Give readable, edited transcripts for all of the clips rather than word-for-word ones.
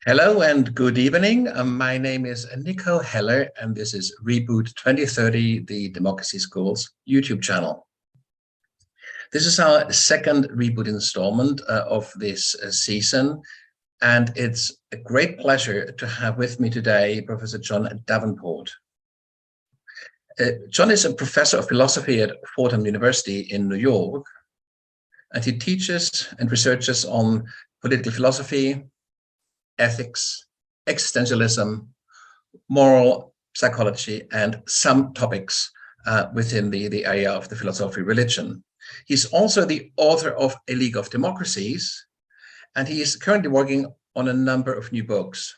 Hello and good evening. My name is Nico Heller, and this is Reboot 2030, the Democracy School's YouTube channel. This is our second Reboot installment of this season, and it's a great pleasure to have with me today Professor John Davenport. John is a professor of philosophy at Fordham University in New York, and he teaches and researches on political philosophy, ethics, existentialism, moral psychology, and some topics within the area of the philosophy of religion. He's also the author of A League of Democracies, and he is currently working on a number of new books.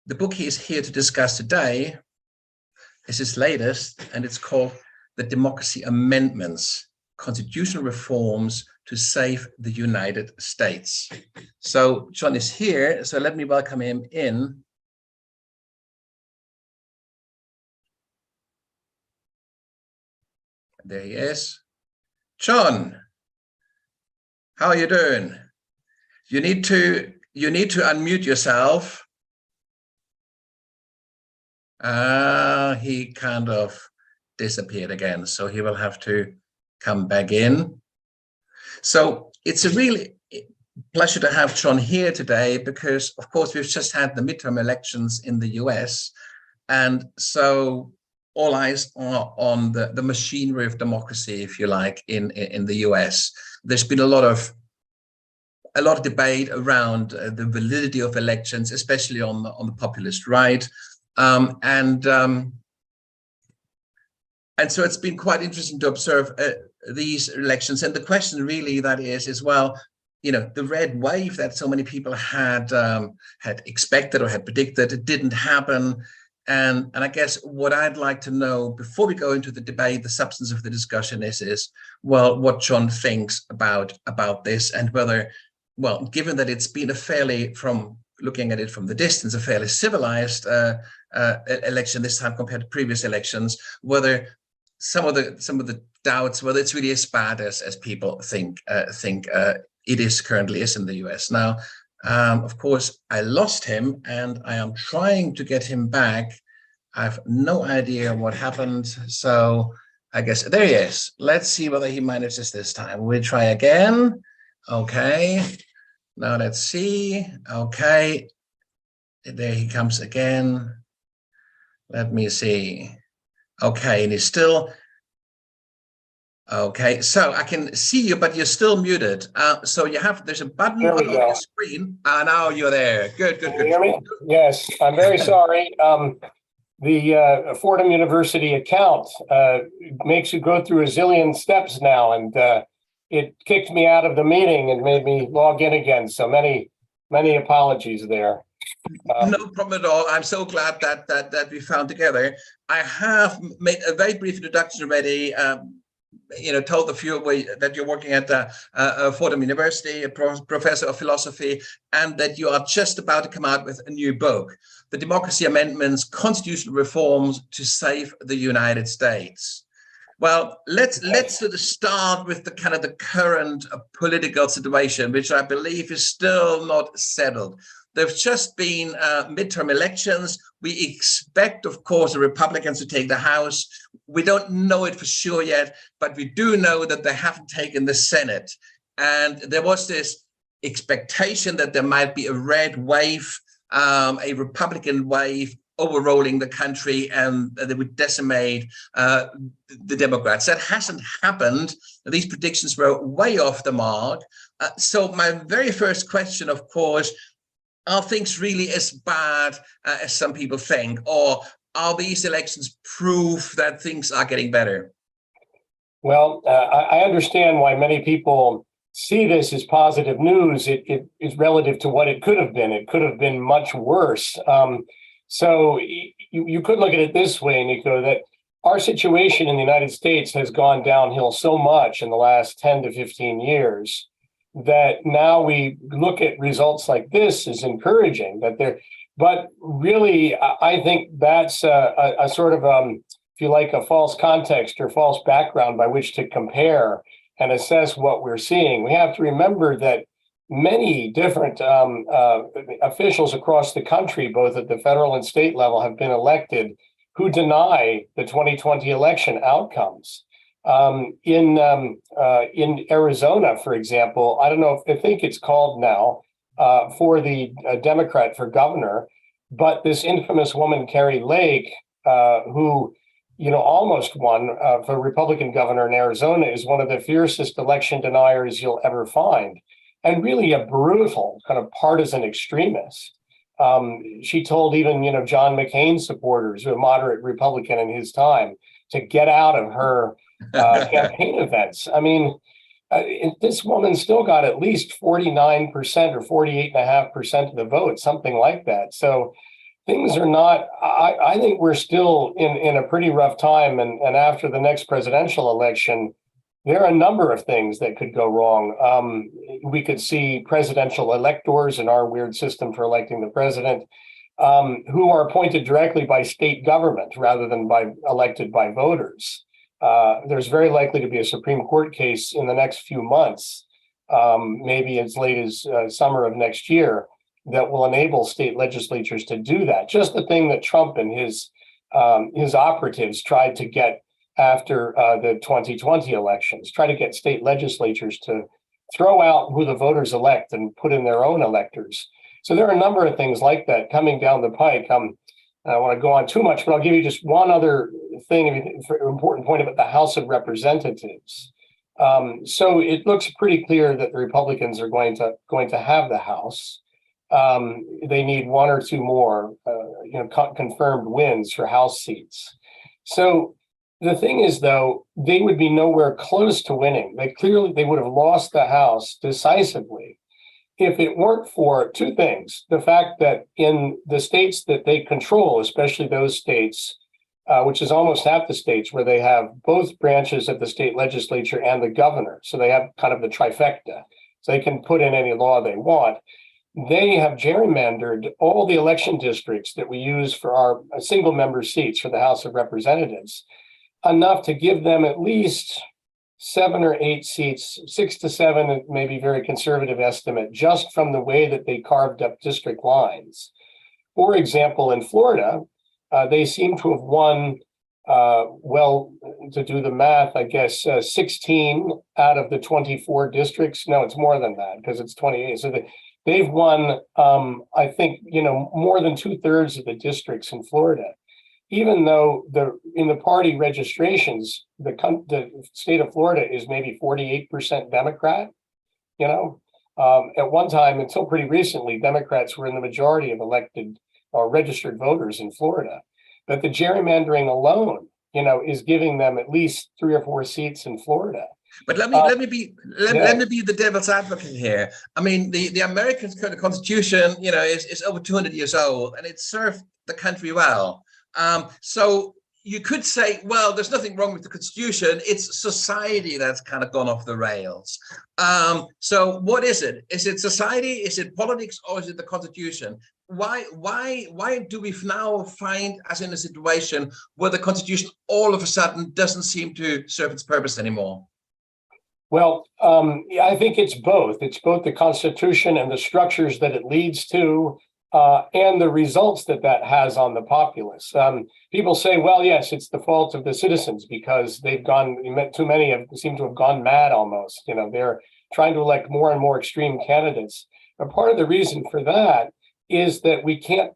The book he is here to discuss today is his latest, and it's called The Democracy Amendments: Constitutional Reforms to Save the United States. So John is here, so let me welcome him in. There he is. John, how are you doing? You need to unmute yourself. He kind of disappeared again, so he will have to come back in. So it's a really pleasure to have John here today because, of course, we've just had the midterm elections in the US. And so all eyes are on the machinery of democracy, if you like, in the US. There's been a lot of debate around the validity of elections, especially on the populist right. And so it's been quite interesting to observe these elections. And the question really that is, well, you know, the red wave that so many people had expected or had predicted, it didn't happen. And I guess what I'd like to know before we go into the debate, the substance of the discussion is well, what John thinks about this, and whether, well, given that it's been a fairly, from looking at it from the distance, a fairly civilized election this time compared to previous elections, whether some of the doubts whether it's really as bad as people think it is currently is in the US. Now, of course, I lost him and I am trying to get him back. I have no idea what happened. So I guess there he is. Let's see whether he manages this time. We'll try again. Okay. Now let's see. Okay. There he comes again. Let me see. Okay, and he's still, okay, so I can see you, but you're still muted. So you have, there's a button on your screen. Now you're there. Good. Can you hear me? Yes, I'm very sorry. The Fordham University account makes you go through a zillion steps now, and it kicked me out of the meeting and made me log in again. So many apologies there. No problem at all. I'm so glad that we found together. I have made a very brief introduction already. Told a few that you're working at Fordham University, a professor of philosophy, and that you are just about to come out with a new book, The Democracy Amendments: Constitutional Reforms to Save the United States. Well, let's sort of start with the kind of the current political situation, which I believe is still not settled. There've just been midterm elections. We expect, of course, the Republicans to take the House. We don't know it for sure yet, but we do know that they haven't taken the Senate. And there was this expectation that there might be a red wave, a Republican wave overrolling the country, and they would decimate the Democrats. That hasn't happened. These predictions were way off the mark. So my very first question, of course, are things really as bad as some people think, or are these elections proof that things are getting better? Well, I understand why many people see this as positive news. It is relative to what it could have been. It could have been much worse. So you could look at it this way, Nico, that our situation in the United States has gone downhill so much in the last 10 to 15 years that now we look at results like this as encouraging. But really, I think that's a sort of, if you like, a false context or false background by which to compare and assess what we're seeing. We have to remember that many different officials across the country, both at the federal and state level, have been elected who deny the 2020 election outcomes. In Arizona, for example, I don't know if I think it's called now for the Democrat for governor, but this infamous woman, Carrie Lake, who almost won for Republican governor in Arizona, is one of the fiercest election deniers you'll ever find, and really a brutal kind of partisan extremist. She told even John McCain supporters, a moderate Republican in his time, to get out of her campaign events. I mean, this woman still got at least 49% or 48.5% of the vote, something like that. So things are not, I think we're still in a pretty rough time. And after the next presidential election, there are a number of things that could go wrong. We could see presidential electors in our weird system for electing the president, who are appointed directly by state government rather than elected by voters. There's very likely to be a Supreme Court case in the next few months, maybe as late as summer of next year, that will enable state legislatures to do that. Just the thing that Trump and his operatives tried to get after the 2020 elections, try to get state legislatures to throw out who the voters elect and put in their own electors. So there are a number of things like that coming down the pike. I don't want to go on too much, but I'll give you just one other thing, important point about the House of Representatives. So it looks pretty clear that the Republicans are going to have the House. They need one or two more, confirmed wins for House seats. So the thing is, though, they would be nowhere close to winning. They would have lost the House decisively if it weren't for two things. The fact that in the states that they control, especially those states, which is almost half the states, where they have both branches of the state legislature and the governor, so they have kind of the trifecta, so they can put in any law they want. They have gerrymandered all the election districts that we use for our single member seats for the House of Representatives, enough to give them at least 7 or 8 seats, 6 to 7, maybe very conservative estimate, just from the way that they carved up district lines. For example, in Florida, they seem to have won, to do the math, I guess, 16 out of the 24 districts. No, it's more than that because it's 28. So they've won, I think, more than 2/3 of the districts in Florida. Even though in the party registrations, the state of Florida is maybe 48% Democrat. At one time, until pretty recently, Democrats were in the majority of elected or registered voters in Florida. But the gerrymandering alone, is giving them at least 3 or 4 seats in Florida. But let me be the devil's advocate here. I mean, the American Constitution, is over 200 years old, and it served the country well. So you could say, well, there's nothing wrong with the Constitution. It's society that's kind of gone off the rails. So what is it? Is it society? Is it politics? Or is it the Constitution? Why do we now find us in a situation where the Constitution all of a sudden doesn't seem to serve its purpose anymore? Well, I think it's both. It's both the Constitution and the structures that it leads to, and the results that has on the populace. People say, well, yes, it's the fault of the citizens because too many seem to have gone mad almost. They're trying to elect more and more extreme candidates. But part of the reason for that is that we can't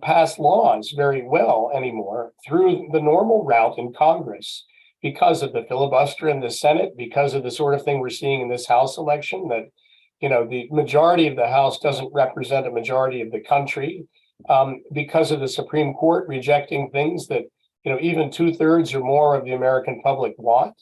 pass laws very well anymore through the normal route in Congress because of the filibuster in the Senate, because of the sort of thing we're seeing in this House election, that the majority of the House doesn't represent a majority of the country, because of the Supreme Court rejecting things that, even 2/3 or more of the American public want.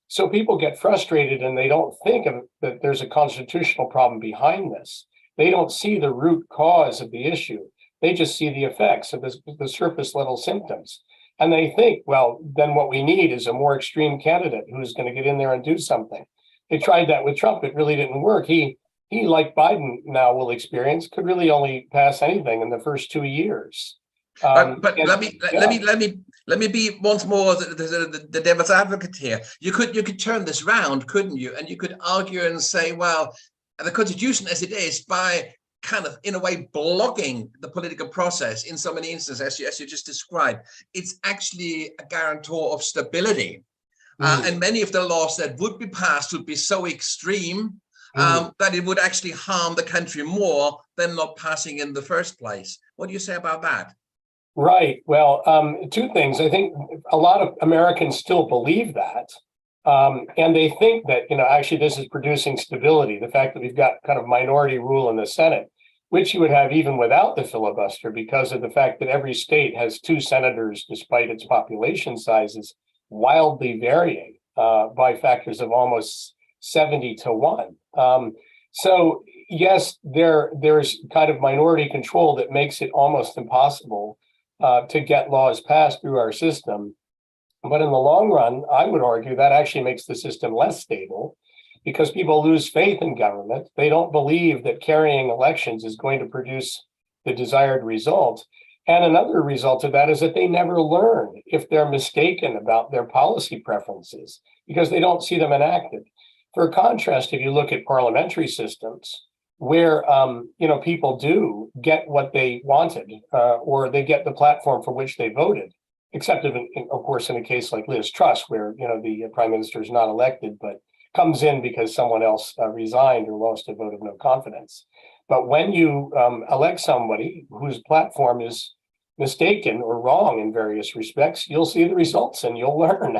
So people get frustrated and they don't think that there's a constitutional problem behind this. They don't see the root cause of the issue. They just see the effects of the surface level symptoms. And they think, well, then what we need is a more extreme candidate who's going to get in there and do something. They tried that with Trump. It really didn't work. He, like Biden now will experience, could really only pass anything in the first 2 years. But let me be once more the devil's advocate here. You could turn this round, couldn't you? And you could argue and say, well, And the Constitution as it is, by kind of, in a way, blocking the political process in so many instances, as you just described, it's actually a guarantor of stability. And many of the laws that would be passed would be so extreme that it would actually harm the country more than not passing in the first place. What do you say about that? Right. Well, two things. I think a lot of Americans still believe that. And they think that, actually this is producing stability. The fact that we've got kind of minority rule in the Senate, which you would have even without the filibuster, because of the fact that every state has 2 senators, despite its population sizes, wildly varying by factors of almost 70 to 1. So yes, there's kind of minority control that makes it almost impossible to get laws passed through our system. But in the long run, I would argue that actually makes the system less stable, because people lose faith in government. They don't believe that carrying elections is going to produce the desired result. And another result of that is that they never learn if they're mistaken about their policy preferences, because they don't see them enacted. For contrast, if you look at parliamentary systems where people do get what they wanted, or they get the platform for which they voted, except of course in a case like Liz Truss, where the prime minister is not elected but comes in because someone else resigned or lost a vote of no confidence. But when you elect somebody whose platform is mistaken or wrong in various respects, you'll see the results and you'll learn.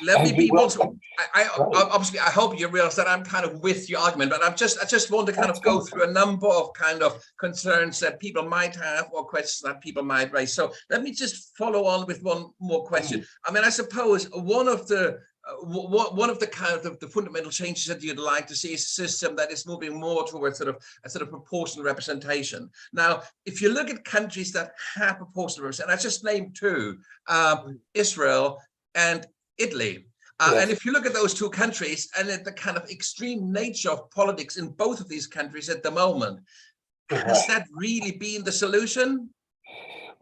Let me be also, obviously, I hope you realize that I'm kind of with your argument, but I just want to kind of go through a number of kind of concerns that people might have or questions that people might raise. So let me just follow on with one more question. I mean, I suppose one of the kind of the fundamental changes that you'd like to see is a system that is moving more towards sort of proportional representation. Now, if you look at countries that have proportional representation, I just named 2, Israel and Italy. Yes. And if you look at those 2 countries and at the kind of extreme nature of politics in both of these countries at the moment, has that really been the solution?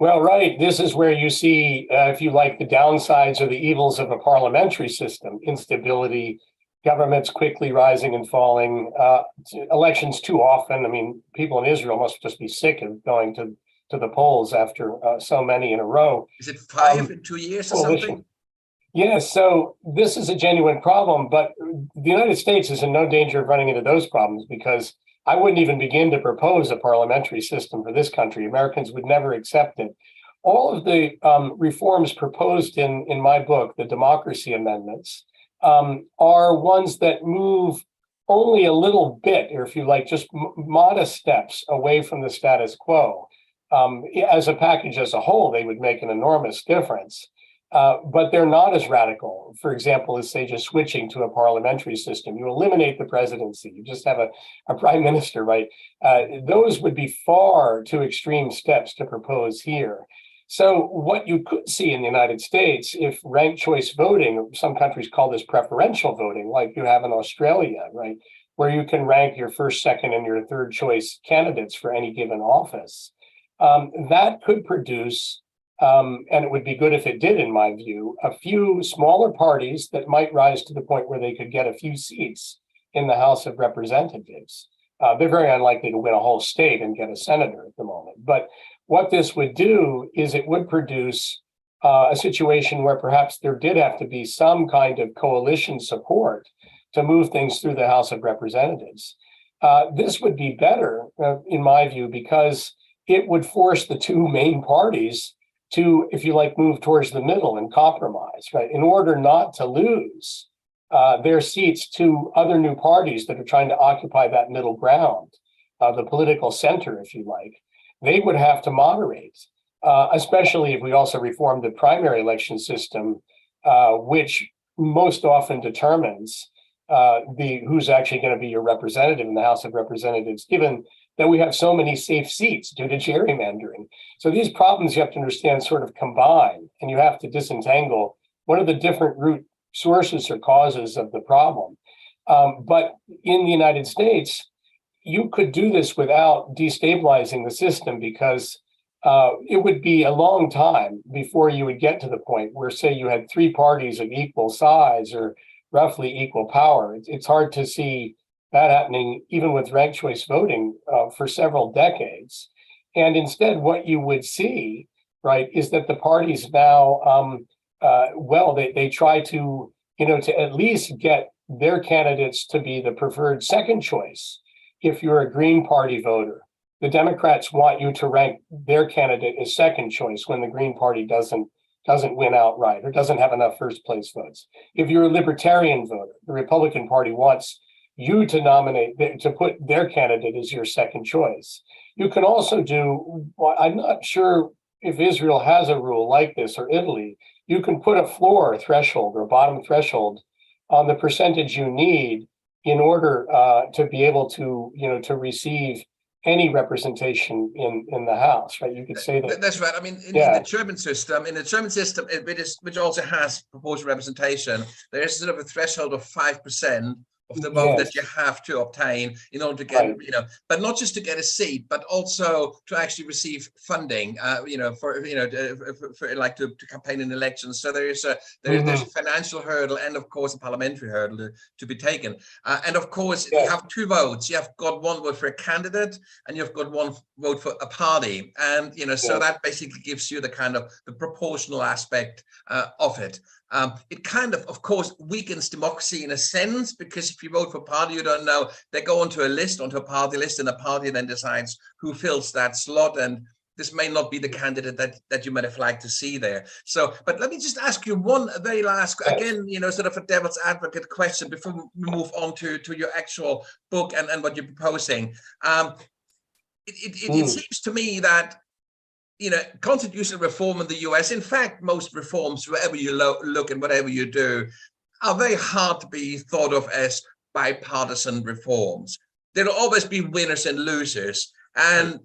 Well, right. This is where you see, if you like, the downsides or the evils of a parliamentary system: instability, governments quickly rising and falling, elections too often. I mean, people in Israel must just be sick of going to the polls after so many in a row. Is it 5 in 2 years or something? Yes. So this is a genuine problem, but the United States is in no danger of running into those problems, because I wouldn't even begin to propose a parliamentary system for this country. Americans would never accept it. All of the reforms proposed in my book, the democracy amendments, are ones that move only a little bit, or if you like, just modest steps away from the status quo. As a package as a whole, they would make an enormous difference. But they're not as radical, for example, as, say, just switching to a parliamentary system. You eliminate the presidency. You just have a prime minister, right? Those would be far too extreme steps to propose here. So what you could see in the United States, if ranked choice voting, some countries call this preferential voting, like you have in Australia, right, where you can rank your first, second, and your third choice candidates for any given office, that could produce, and it would be good if it did, in my view, a few smaller parties that might rise to the point where they could get a few seats in the House of Representatives. They're very unlikely to win a whole state and get a senator at the moment. But what this would do is it would produce a situation where perhaps there did have to be some kind of coalition support to move things through the House of Representatives. This would be better, in my view, because it would force the 2 main parties to, if you like, move towards the middle and compromise, right? In order not to lose their seats to other new parties that are trying to occupy that middle ground, the political center, if you like, they would have to moderate, especially if we also reform the primary election system, which most often determines who's actually going to be your representative in the House of Representatives, given that we have so many safe seats due to gerrymandering. So these problems you have to understand sort of combine, and you have to disentangle what are the different root sources or causes of the problem. But in the United States, you could do this without destabilizing the system, because it would be a long time before you would get to the point where, say, you had 3 parties of equal size or roughly equal power. It's hard to see that happening even with ranked choice voting for several decades. And instead, what you would see, right, is that the parties now, they try to, to at least get their candidates to be the preferred second choice. If you're a Green Party voter, the Democrats want you to rank their candidate as second choice when the Green Party doesn't win outright or doesn't have enough first place votes. If you're a Libertarian voter, the Republican Party wants you to to put their candidate as your second choice. You can also do, I'm not sure if Israel has a rule like this or Italy, you can put a floor threshold or a bottom threshold on the percentage you need in order to be able to, to receive any representation in the House, right? You could say that. That's right. I mean, in the German system, which also has proportional representation, there is sort of a threshold of 5% of the vote that you have to obtain in order to get, but not just to get a seat, but also to actually receive funding, for to campaign in elections. So there's a financial hurdle and of course a parliamentary hurdle to be taken. And of course you have two votes. You have got one vote for a candidate and you've got one vote for a party. And, so that basically gives you the kind of the proportional aspect of it. It kind of course, weakens democracy in a sense, because if you vote for a party, you don't know, they go onto a party list, and the party then decides who fills that slot. And this may not be the candidate that you might have liked to see there. So, but let me just ask you one very last, again, sort of a devil's advocate question before we move on to your actual book and what you're proposing. It seems to me that constitutional reform in the US, in fact, most reforms, wherever you look and whatever you do, are very hard to be thought of as bipartisan reforms. There'll always be winners and losers. And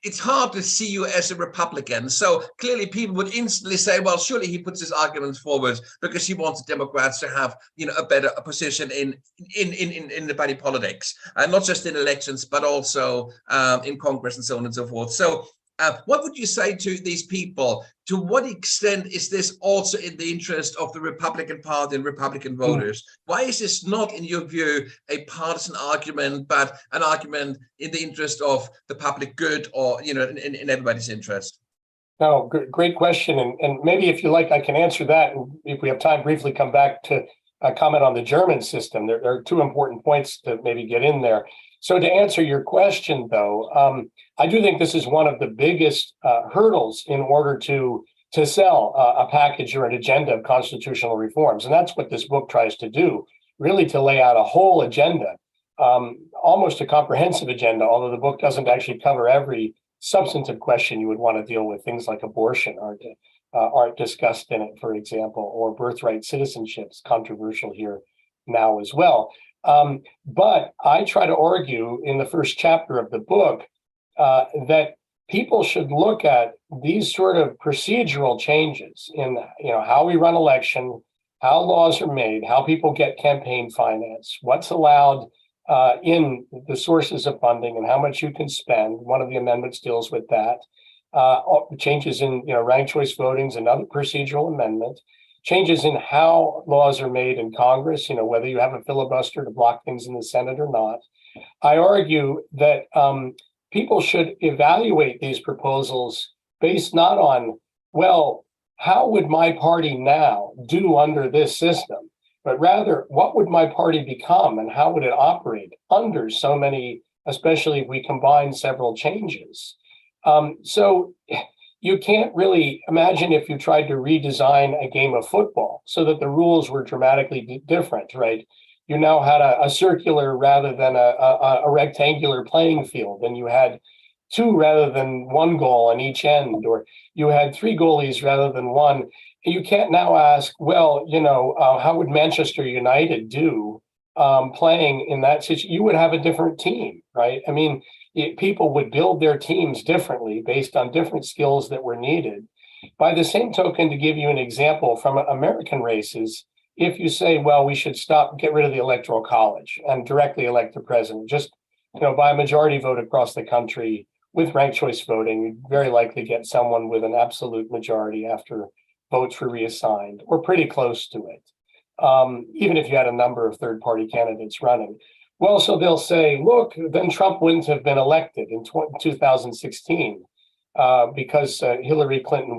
it's hard to see you as a Republican. So clearly people would instantly say, well, surely he puts his arguments forward because he wants the Democrats to have, a better position in the party politics, and not just in elections, but also in Congress and so on and so forth. So what would you say to these people? To what extent is this also in the interest of the Republican Party and Republican voters? Why is this not, in your view, a partisan argument, but an argument in the interest of the public good, or, in everybody's interest? No, great question. And maybe if you like, I can answer that. And if we have time, briefly come back to comment on the German system. There are two important points to maybe get in there. So to answer your question, though, I do think this is one of the biggest hurdles in order to sell a package or an agenda of constitutional reforms. And that's what this book tries to do, really to lay out a whole agenda, almost a comprehensive agenda, although the book doesn't actually cover every substantive question you would want to deal with. Things like abortion aren't discussed in it, for example, or birthright citizenship is controversial here now as well. But I try to argue in the first chapter of the book that people should look at these sort of procedural changes in, how we run election, how laws are made, how people get campaign finance, what's allowed in the sources of funding, and how much you can spend. One of the amendments deals with that. Changes in, ranked choice voting is another procedural amendment. Changes in how laws are made in Congress, whether you have a filibuster to block things in the Senate or not. I argue that people should evaluate these proposals based not on, well, how would my party now do under this system, but rather, what would my party become and how would it operate under so many, especially if we combine several changes. So you can't really imagine if you tried to redesign a game of football so that the rules were dramatically different, right? You now had a circular rather than a rectangular playing field, and you had two rather than one goal on each end, or you had three goalies rather than one. You can't now ask, well, how would Manchester United do playing in that situation? You would have a different team, right? I mean, people would build their teams differently based on different skills that were needed. By the same token, to give you an example from American races, if you say, well, we should get rid of the Electoral College and directly elect the president, just by a majority vote across the country with ranked choice voting, you'd very likely get someone with an absolute majority after votes were reassigned, or pretty close to it, even if you had a number of third-party candidates running. Well, so they'll say, look, then Trump wouldn't have been elected in 2016 because Hillary Clinton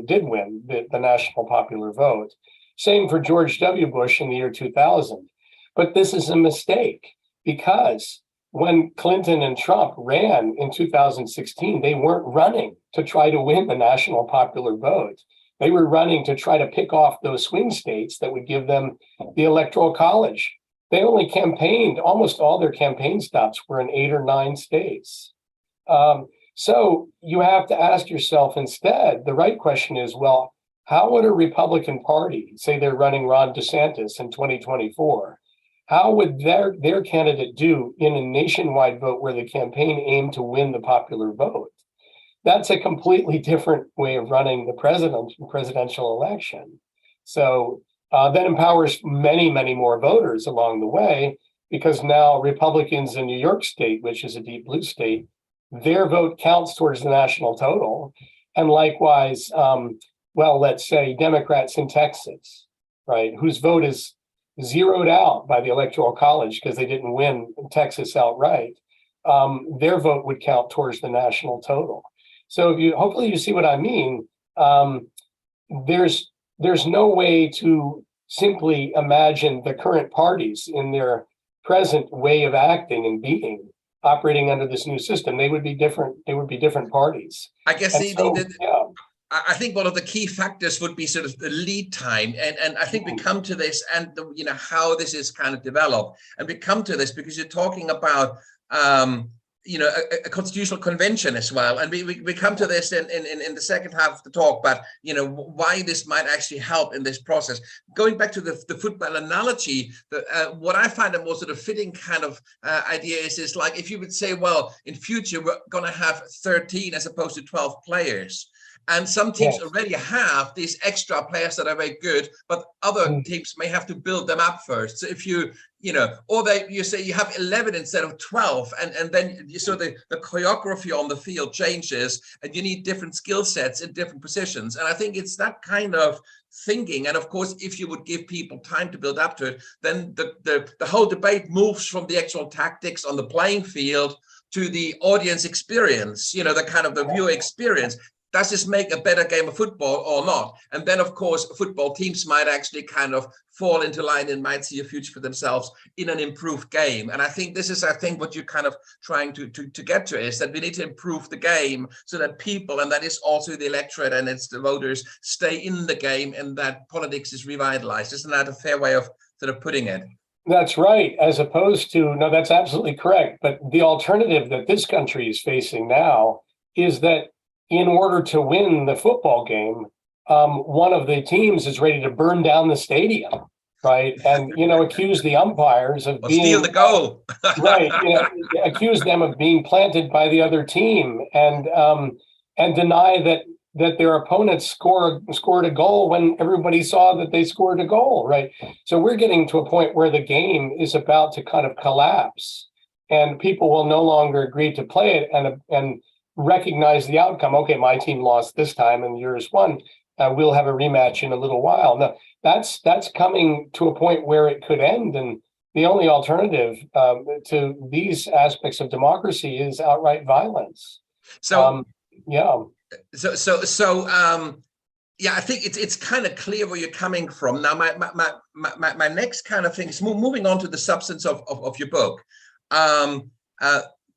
did win the national popular vote. Same for George W. Bush in the year 2000. But this is a mistake because when Clinton and Trump ran in 2016, they weren't running to try to win the national popular vote. They were running to try to pick off those swing states that would give them the electoral college. They only campaigned, almost all their campaign stops were in 8 or 9 states. So you have to ask yourself instead, the right question is, well, how would a Republican Party, say they're running Ron DeSantis in 2024, how would their candidate do in a nationwide vote where the campaign aimed to win the popular vote? That's a completely different way of running the presidential election. So that empowers many, many more voters along the way, because now Republicans in New York State, which is a deep blue state, their vote counts towards the national total. And likewise, let's say Democrats in Texas, right, whose vote is zeroed out by the Electoral College because they didn't win Texas outright, their vote would count towards the national total. So hopefully you see what I mean. There's no way to simply imagine the current parties in their present way of acting and being operating under this new system. They would be different. They would be different parties. I guess I think one of the key factors would be sort of the lead time, and I think we come to this and how this is kind of developed, and we come to this because you're talking about a constitutional convention as well, and we come to this in the second half of the talk, but why this might actually help in this process. Going back to the football analogy, what I find a more sort of fitting kind of idea is like if you would say, well, in future we're going to have 13 as opposed to 12 players. And some teams already have these extra players that are very good, but other teams may have to build them up first. So if you say you have 11 instead of 12, and then the choreography on the field changes, and you need different skill sets in different positions. And I think it's that kind of thinking. And of course, if you would give people time to build up to it, then the whole debate moves from the actual tactics on the playing field to the audience experience, the kind of the viewer experience. Does this make a better game of football or not? And then, of course, football teams might actually kind of fall into line and might see a future for themselves in an improved game. And I think this is, what you're kind of trying to get to, is that we need to improve the game so that people, and that is also the electorate and it's the voters, stay in the game, and that politics is revitalized. Isn't that a fair way of sort of putting it? That's right. As opposed to, no, that's absolutely correct. But the alternative that this country is facing now is that in order to win the football game, one of the teams is ready to burn down the stadium, right? And, accuse the umpires of steal the goal. Right. Accuse them of being planted by the other team, and deny that their opponents scored a goal when everybody saw that they scored a goal, right? So we're getting to a point where the game is about to kind of collapse, and people will no longer agree to play it and recognize the outcome. Okay, my team lost this time and yours won. We'll have a rematch in a little while. Now, that's coming to a point where it could end, and the only alternative to these aspects of democracy is outright violence. I think it's kind of clear where you're coming from. Now, my next kind of thing is moving on to the substance of your book.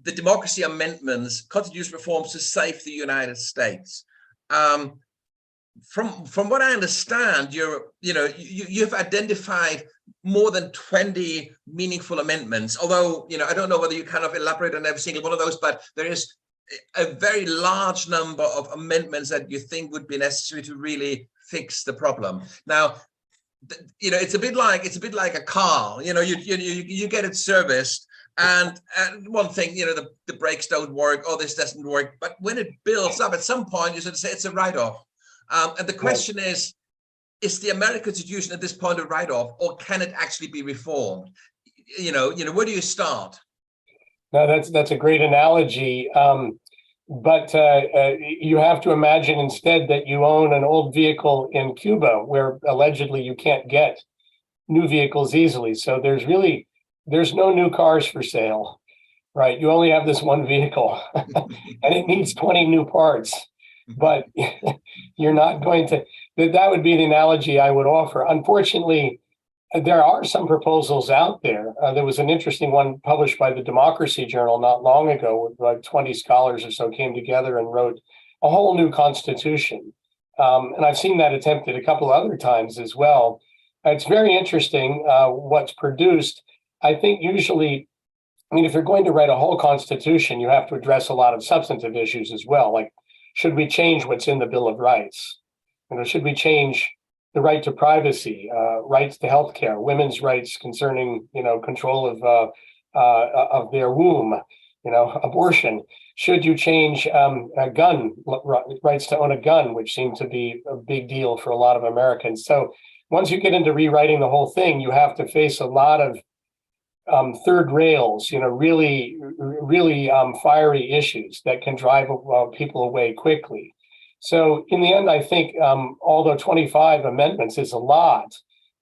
The democracy amendments, constitutional reforms to save the United States. From what I understand, you've identified more than 20 meaningful amendments. Although I don't know whether you kind of elaborate on every single one of those, but there is a very large number of amendments that you think would be necessary to really fix the problem. Now, it's a bit like a car. You get it serviced. And one thing, the brakes don't work, or this doesn't work. But when it builds up, at some point, you should say it's a write-off. And the question is the American Constitution at this point a write-off, or can it actually be reformed? Where do you start? No, that's a great analogy. But you have to imagine instead that you own an old vehicle in Cuba, where allegedly you can't get new vehicles easily. So there's really there's no new cars for sale, right? You only have this one vehicle and it needs 20 new parts, but you're not going to, that would be the analogy I would offer. Unfortunately, there are some proposals out there. There was an interesting one published by the Democracy Journal not long ago, where like 20 scholars or so came together and wrote a whole new constitution. And I've seen that attempted a couple other times as well. It's very interesting what's produced. I think usually, I mean, if you're going to write a whole constitution, you have to address a lot of substantive issues as well. Like, should we change what's in the Bill of Rights? You know, should we change the right to privacy, rights to healthcare, women's rights concerning, you know, control of their womb, you know, abortion? Should you change a gun, rights to own a gun, which seem to be a big deal for a lot of Americans? So once you get into rewriting the whole thing, you have to face a lot of third rails, you know, really fiery issues that can drive people away quickly. So in the end, I think, although 25 amendments is a lot,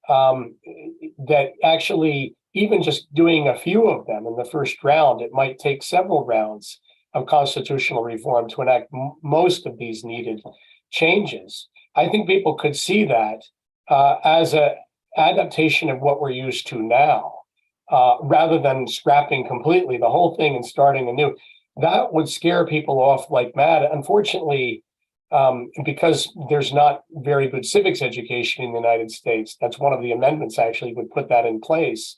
that actually even just doing a few of them in the first round, it might take several rounds of constitutional reform to enact most of these needed changes. I think people could see that as an adaptation of what we're used to now, rather than scrapping completely the whole thing and starting anew. That would scare people off like mad. Unfortunately, because there's not very good civics education in the United States, that's one of the amendments actually would put that in place.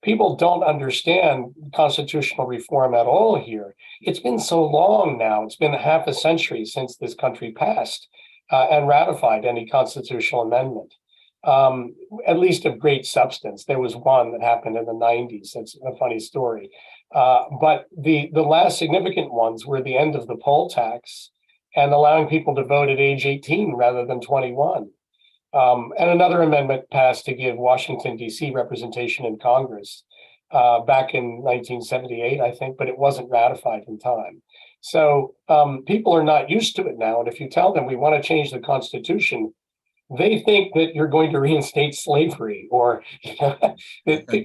People don't understand constitutional reform at all here. It's been so long now. It's been half a century since this country passed and ratified any constitutional amendment, at least of great substance. There was one that happened in the 90s. That's a funny story. But the last significant ones were the end of the poll tax and allowing people to vote at age 18 rather than 21. And another amendment passed to give Washington, D.C. representation in Congress back in 1978, I think, but it wasn't ratified in time. So people are not used to it now. And if you tell them we want to change the Constitution, they think that you're going to reinstate slavery, or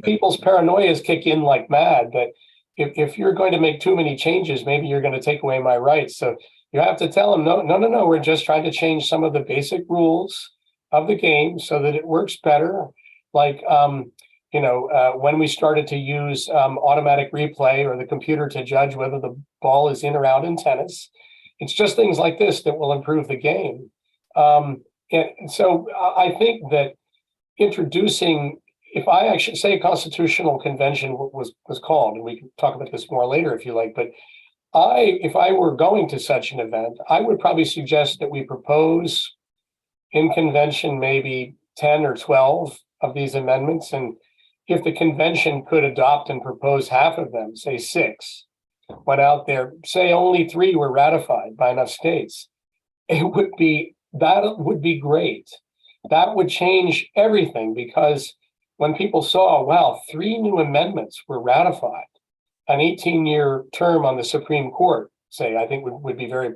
people's paranoias kick in like mad, that if you're going to make too many changes, maybe you're going to take away my rights. So you have to tell them, no, we're just trying to change some of the basic rules of the game so that it works better. Like, when we started to use automatic replay or the computer to judge whether the ball is in or out in tennis, it's just things like this that will improve the game. And so I think that introducing, if I actually say a constitutional convention was called, and we can talk about this more later if you like, but if I were going to such an event, I would probably suggest that we propose in convention maybe 10 or 12 of these amendments. And if the convention could adopt and propose half of them, say 6, went out there, say only 3 were ratified by enough states, that would be great. That would change everything, because when people saw, wow, 3 new amendments were ratified, an 18-year term on the Supreme Court, say, I think would be very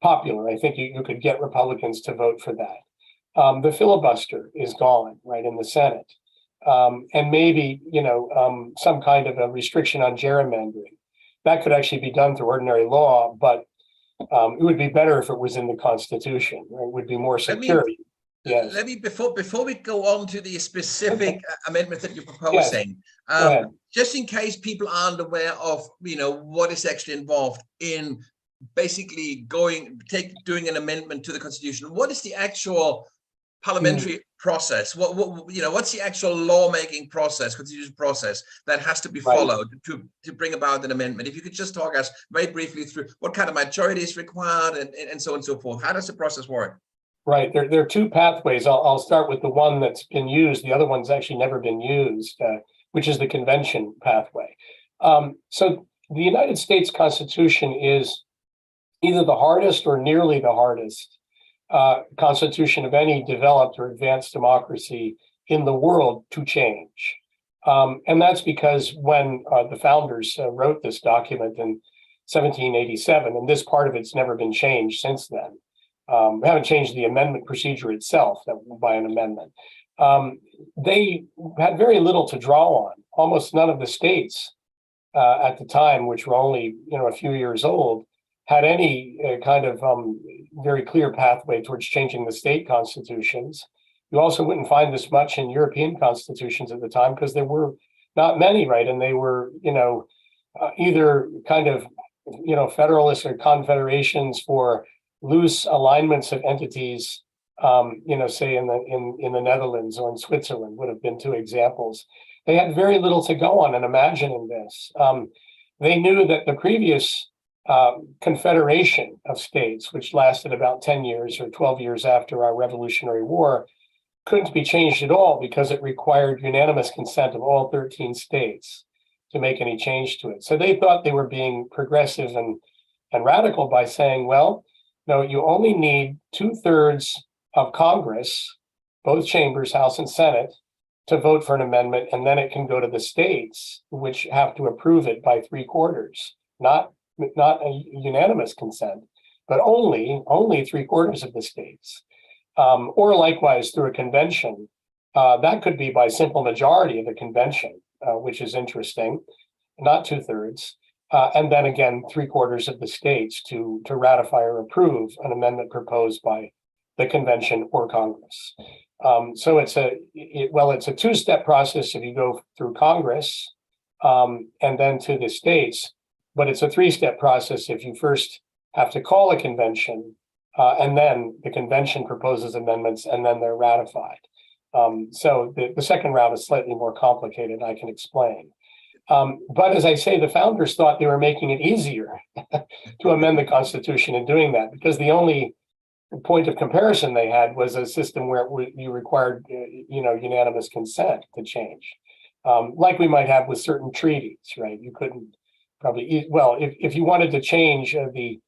popular. I think you could get Republicans to vote for that. The filibuster is gone, right, in the Senate. And maybe, some kind of a restriction on gerrymandering. That could actually be done through ordinary law, but it would be better if it was in the Constitution. Right? It would be more security. Yes. Let me, before we go on to the specific amendments that you're proposing, just in case people aren't aware of, what is actually involved in basically doing an amendment to the Constitution. What is the actual parliamentary process? What's the actual lawmaking process, constitutional process that has to be followed to bring about an amendment? If you could just talk us very briefly through what kind of majority is required and so on and so forth. How does the process work? Right. There are 2 pathways. I'll start with the one that's been used. The other one's actually never been used, which is the convention pathway. So the United States Constitution is either the hardest or nearly the hardest constitution of any developed or advanced democracy in the world to change. And that's because when the founders wrote this document in 1787, and this part of it's never been changed since then. We haven't changed the amendment procedure itself by an amendment. they had very little to draw on. Almost none of the states at the time, which were only a few years old, had any kind of very clear pathway towards changing the state constitutions. You also wouldn't find this much in European constitutions at the time because there were not many, right? And they were, either kind of, federalists or confederations for loose alignments of entities. Say in the Netherlands or in Switzerland would have been two examples. They had very little to go on and imagine in this. They knew that the previous confederation of states, which lasted about 10 years or 12 years after our Revolutionary War, couldn't be changed at all because it required unanimous consent of all 13 states to make any change to it. So they thought they were being progressive and radical by saying, well, no, you only need 2/3 of Congress, both chambers, House and Senate, to vote for an amendment, and then it can go to the states, which have to approve it by 3/4, not a unanimous consent, but only 3/4 of the states, or likewise through a convention. That could be by simple majority of the convention, which is interesting, not 2/3. And then again, 3/4 of the states to ratify or approve an amendment proposed by the convention or Congress. So it's a two-step process if you go through Congress and then to the states, but it's a three-step process if you first have to call a convention and then the convention proposes amendments and then they're ratified. So the second round is slightly more complicated, I can explain. But as I say, the founders thought they were making it easier to amend the Constitution in doing that, because the only point of comparison they had was a system where you required, unanimous consent to change, like we might have with certain treaties, right? You couldn't probably, well, if you wanted to change the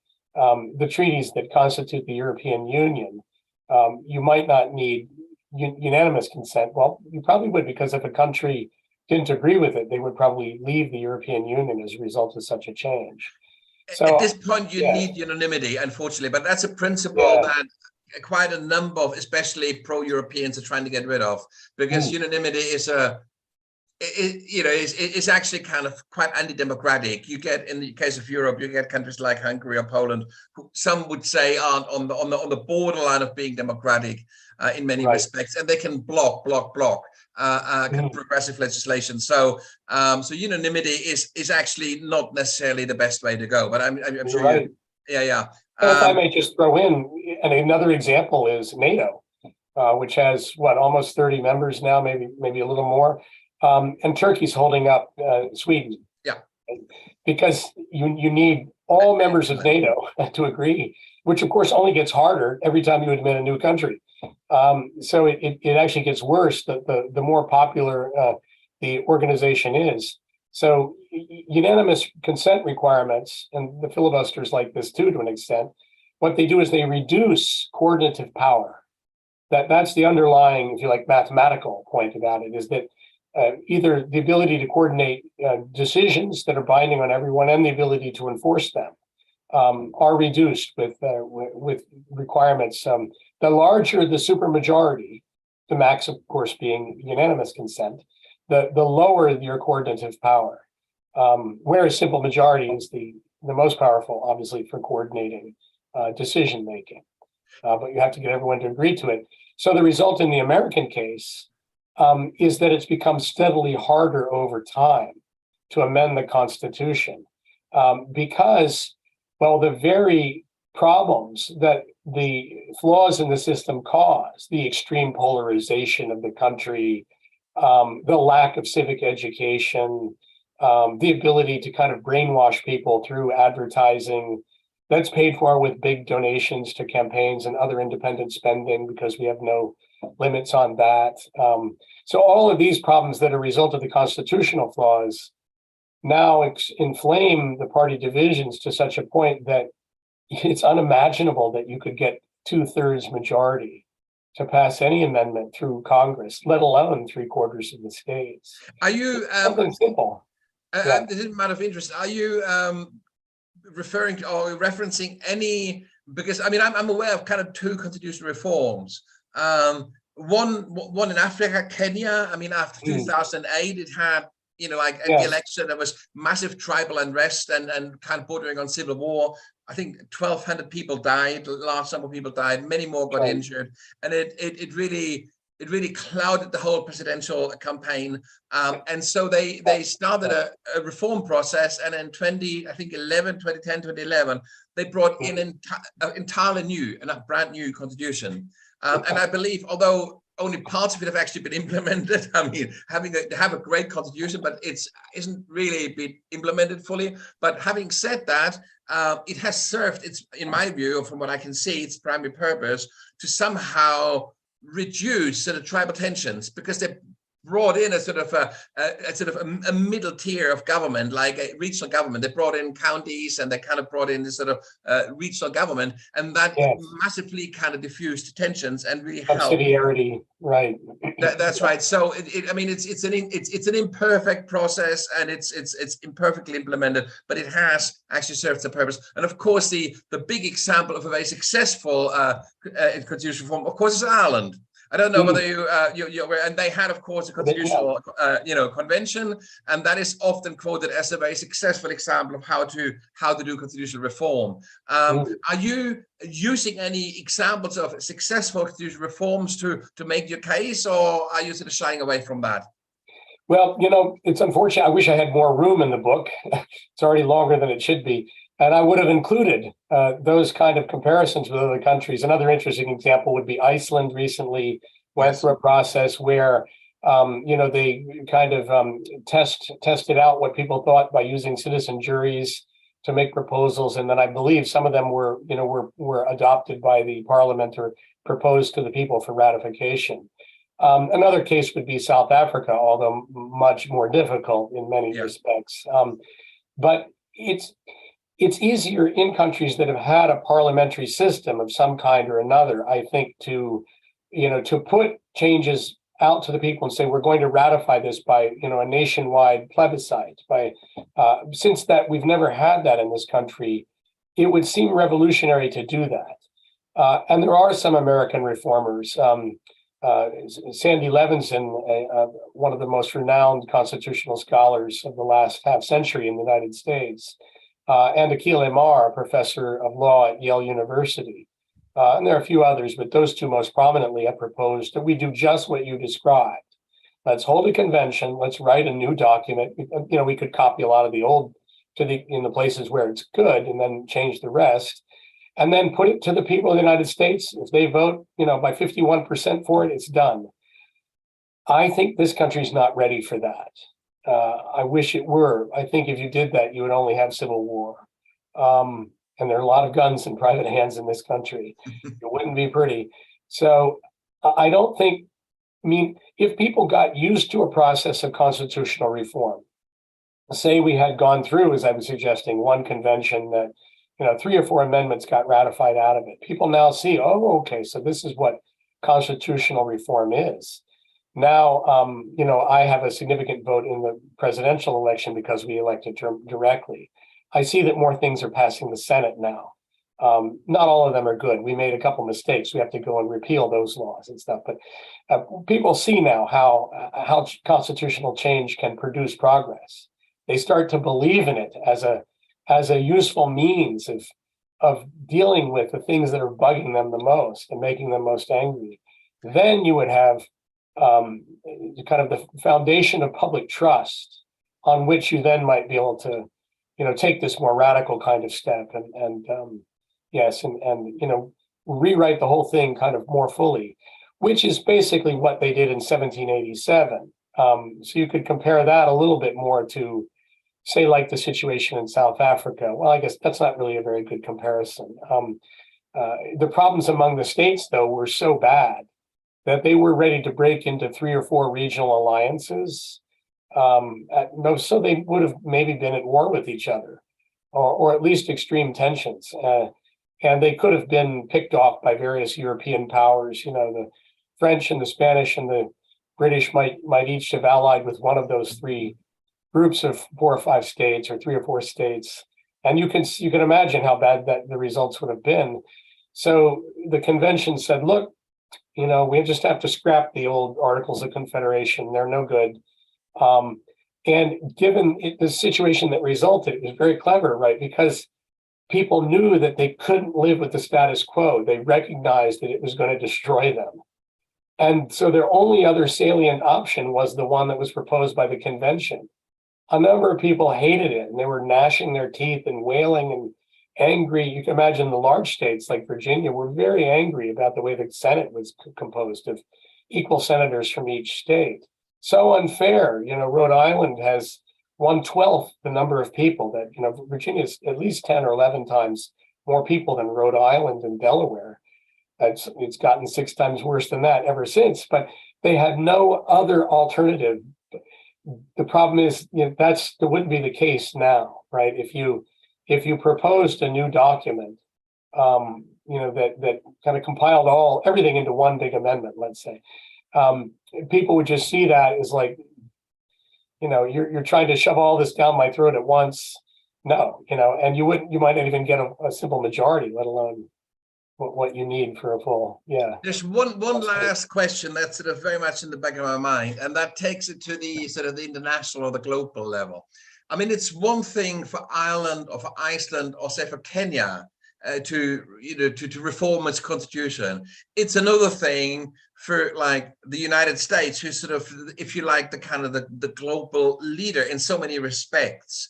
treaties that constitute the European Union, you might not need unanimous consent. Well, you probably would, because if a country didn't agree with it, they would probably leave the European Union as a result of such a change. So at this point, you need unanimity, unfortunately, but that's a principle that quite a number of, especially pro-Europeans, are trying to get rid of, because unanimity is it's actually kind of quite anti-democratic. You get, in the case of Europe, you get countries like Hungary or Poland, who some would say are on the borderline of being democratic in many respects, and they can block progressive legislation. So unanimity is actually not necessarily the best way to go. But I'm sure. Right. Yeah. If I may just throw in, and another example is NATO, which has almost 30 members now, maybe a little more. And Turkey's holding up Sweden. Yeah. Because you need all members of NATO to agree, which of course only gets harder every time you admit a new country. So it actually gets worse the more popular the organization is. So unanimous consent requirements, and the filibusters like this too to an extent, what they do is they reduce coordinative power. That's the underlying, if you like, mathematical point about it, is that either the ability to coordinate decisions that are binding on everyone and the ability to enforce them are reduced with requirements. The larger the supermajority, the max, of course, being unanimous consent, the lower your coordinative power. Whereas simple majority is the most powerful, obviously, for coordinating decision making. But you have to get everyone to agree to it. So the result in the American case is that it's become steadily harder over time to amend the Constitution because, the very problems that the flaws in the system cause, the extreme polarization of the country, the lack of civic education, the ability to kind of brainwash people through advertising that's paid for with big donations to campaigns and other independent spending because we have no limits on that. So all of these problems that are a result of the constitutional flaws now inflame the party divisions to such a point that it's unimaginable that you could get 2/3 majority to pass any amendment through Congress, let alone 3/4 of the states. Are you something simple? This is a matter of interest. Are you referring to or referencing any? Because I mean, I'm aware of kind of two constitutional reforms. one in Africa, Kenya. I mean, after 2008, it had, you know, like at the election, there was massive tribal unrest and kind of bordering on civil war. I think 1,200 people died, large number of people died, many more got injured, and it really clouded the whole presidential campaign. And so they started a reform process, and in 2010, they brought in an entirely new and a brand new constitution. And I believe, although only parts of it have actually been implemented, I mean, they have a great constitution, but it isn't really been implemented fully. But having said that, it has served in my view, from what I can see, its primary purpose to somehow reduce sort of tribal tensions, because they brought in a middle tier of government, like a regional government. They brought in counties, and they kind of brought in this sort of regional government, and that massively kind of diffused tensions and really helped. Subsidiarity, right? That's right. So I mean, it's an imperfect process, and it's imperfectly implemented, but it has actually served the purpose. And of course, the big example of a very successful constitutional reform, of course, is Ireland. I don't know whether you're aware, and they had, of course, a constitutional, convention, and that is often quoted as a very successful example of how to do constitutional reform. Are you using any examples of successful constitutional reforms to make your case, or are you sort of shying away from that? Well, you know, it's unfortunate. I wish I had more room in the book. It's already longer than it should be. And I would have included those kind of comparisons with other countries. Another interesting example would be Iceland recently went through a process where, they kind of tested out what people thought by using citizen juries to make proposals. And then I believe some of them were adopted by the parliament or proposed to the people for ratification. Another case would be South Africa, although much more difficult in many respects. But it's easier in countries that have had a parliamentary system of some kind or another, I think, to put changes out to the people and say, we're going to ratify this by, a nationwide plebiscite. Since that we've never had that in this country, it would seem revolutionary to do that. And there are some American reformers. Sandy Levinson, one of the most renowned constitutional scholars of the last half century in the United States, and Akhil Amar, a professor of law at Yale University. And there are a few others, but those two most prominently have proposed that we do just what you described. Let's hold a convention. Let's write a new document. We could copy a lot of the old in the places where it's good, and then change the rest, and then put it to the people of the United States. If they vote, by 51% for it, it's done. I think this country's not ready for that. I wish it were. I think if you did that, you would only have civil war. And there are a lot of guns in private hands in this country. It wouldn't be pretty. So I don't think, if people got used to a process of constitutional reform, say we had gone through, as I was suggesting, one convention that, 3 or 4 amendments got ratified out of it. People now see, oh, okay, so this is what constitutional reform is. Now, I have a significant vote in the presidential election because we elected directly. I see that more things are passing the Senate now. Not all of them are good. We made a couple mistakes. We have to go and repeal those laws and stuff. But people see now how constitutional change can produce progress. They start to believe in it as a useful means of dealing with the things that are bugging them the most and making them most angry. Then you would have kind of the foundation of public trust on which you then might be able to, take this more radical kind of step and rewrite the whole thing kind of more fully, which is basically what they did in 1787. So you could compare that a little bit more to, say, like the situation in South Africa. Well, I guess that's not really a very good comparison. The problems among the states, though, were so bad that they were ready to break into 3 or 4 regional alliances. So they would have maybe been at war with each other, or at least extreme tensions. And they could have been picked off by various European powers. The French and the Spanish and the British might each have allied with one of those 3 groups of 4 or 5 states, or 3 or 4 states. And you can imagine how bad that the results would have been. So the convention said, look, We just have to scrap the old Articles of Confederation. They're no good. And given the situation that resulted, it was very clever, right? Because people knew that they couldn't live with the status quo. They recognized that it was going to destroy them. And so their only other salient option was the one that was proposed by the convention. A number of people hated it, and they were gnashing their teeth and wailing and angry. You can imagine the large states like Virginia were very angry about the way the Senate was composed of equal senators from each state. So unfair. Rhode Island has 1/12 the number of people that, Virginia's at least 10 or 11 times more people than Rhode Island and Delaware. It's gotten 6 times worse than that ever since, but they had no other alternative. The problem is, that wouldn't be the case now, right? If you proposed a new document, that kind of compiled everything into one big amendment, let's say, people would just see that as like, you're trying to shove all this down my throat at once. No, and you might not even get a simple majority, let alone what you need for a full, yeah. There's one last question that's sort of very much in the back of my mind, and that takes it to the sort of the international or the global level. I mean, it's one thing for Ireland or for Iceland or say for Kenya to reform its constitution. It's another thing for like the United States, who's sort of, if you like, the kind of the global leader in so many respects.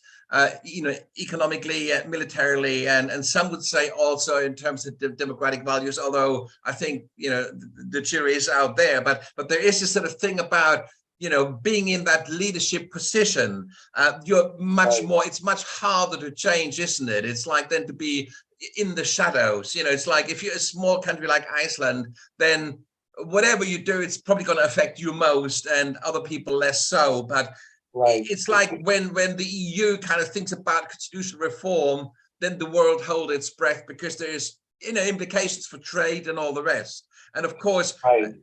Economically, militarily, and some would say also in terms of democratic values, although I think, the jury is out there. But there is this sort of thing about, being in that leadership position. You're much more, it's much harder to change, isn't it? It's like then to be in the shadows. It's like if you're a small country like Iceland, then whatever you do, it's probably going to affect you most and other people less so. But right. It's like when the EU kind of thinks about constitutional reform, then the world holds its breath because there's implications for trade and all the rest. And of course, right.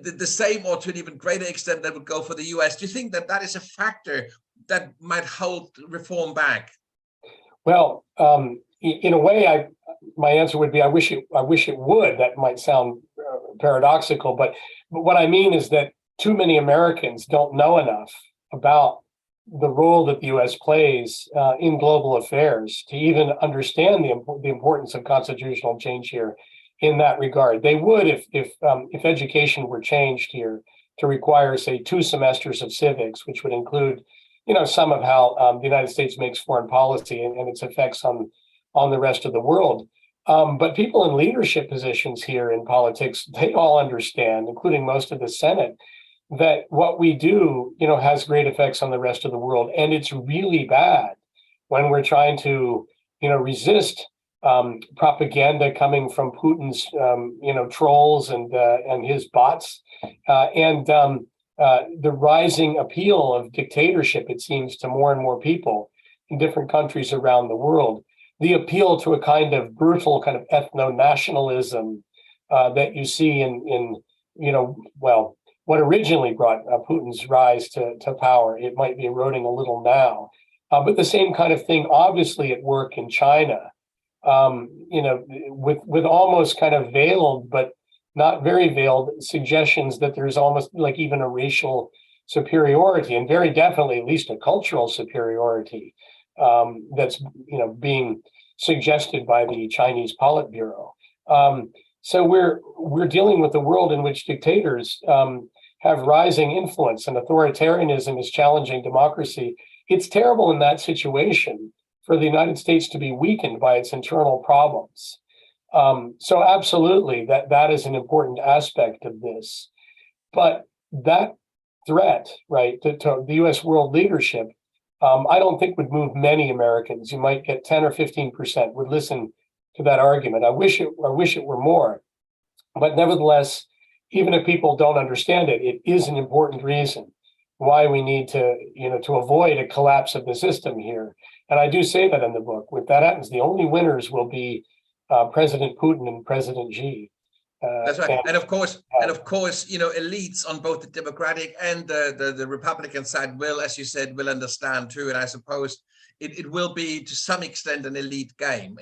The same or to an even greater extent that would go for the US. Do you think that is a factor that might hold reform back? Well, in a way, my answer would be I wish it would. That might sound paradoxical, but what I mean is that too many Americans don't know enough about the role that the U.S. plays in global affairs to even understand the importance of constitutional change here in that regard. They would if education were changed here to require, say, 2 semesters of civics, which would include, some of how the United States makes foreign policy and its effects on the rest of the world. But people in leadership positions here in politics, they all understand, including most of the Senate, that what we do, has great effects on the rest of the world. And it's really bad when we're trying to, resist propaganda coming from Putin's, trolls and his bots, and the rising appeal of dictatorship, it seems, to more and more people in different countries around the world. The appeal to a kind of brutal kind of ethno-nationalism that you see in what originally brought Putin's rise to power. It might be eroding a little now, but the same kind of thing obviously at work in China, with almost kind of veiled, but not very veiled suggestions that there's almost like even a racial superiority, and very definitely at least a cultural superiority that's being suggested by the Chinese Politburo. So we're dealing with a world in which dictators have rising influence and authoritarianism is challenging democracy. It's terrible in that situation for the United States to be weakened by its internal problems. So absolutely, that is an important aspect of this. But that threat, right, to the U.S. world leadership, I don't think would move many Americans. You might get 10 or 15% would listen to that argument. I wish it were more. But nevertheless, even if people don't understand it, it is an important reason why we need to avoid a collapse of the system here. And I do say that in the book. If that happens, the only winners will be President Putin and President Xi. That's right. And of course, elites on both the Democratic and the Republican side will, as you said, will understand too. And I suppose it will be to some extent an elite game.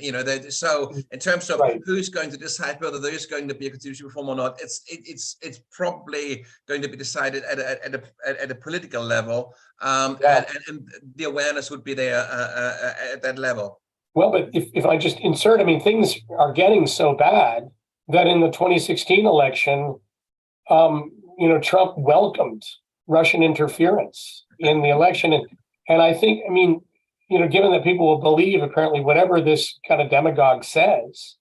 So in terms of who's going to decide whether there is going to be a constitutional reform or not, it's probably going to be decided at a political level, and the awareness would be there at that level. Well, but if I just insert, I mean, things are getting so bad that in the 2016 election, Trump welcomed Russian interference in the election. And I think, I mean, given that people will believe apparently whatever this kind of demagogue says,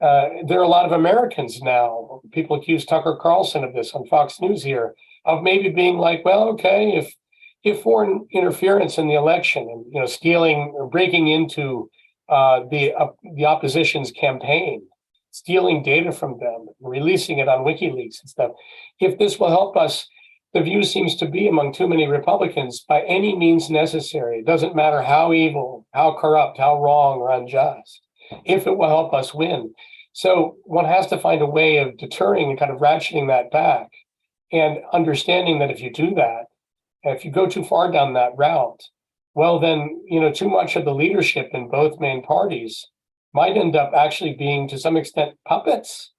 there are a lot of Americans now. People accuse Tucker Carlson of this on Fox News here, of maybe being like, well, okay, if foreign interference in the election and stealing or breaking into the opposition's campaign, stealing data from them, releasing it on WikiLeaks and stuff, if this will help us, the view seems to be among too many Republicans, by any means necessary, it doesn't matter how evil, how corrupt, how wrong or unjust, if it will help us win. So one has to find a way of deterring and kind of ratcheting that back, and understanding that if you do that, if you go too far down that route, well, then, too much of the leadership in both main parties might end up actually being, to some extent, puppets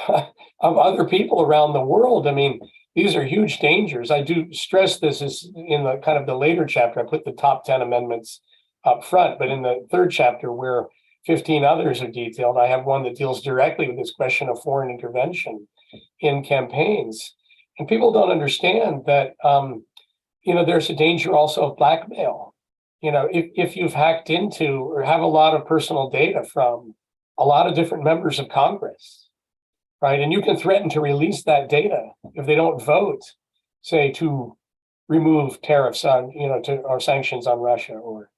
of other people around the world. I mean, these are huge dangers. I do stress this is in the kind of the later chapter. I put the top 10 amendments up front, but in the third chapter, where 15 others are detailed, I have one that deals directly with this question of foreign intervention in campaigns. And people don't understand that, there's a danger also of blackmail. If you've hacked into or have a lot of personal data from a lot of different members of Congress, right? And you can threaten to release that data if they don't vote, say, to remove tariffs on, or sanctions on Russia. Or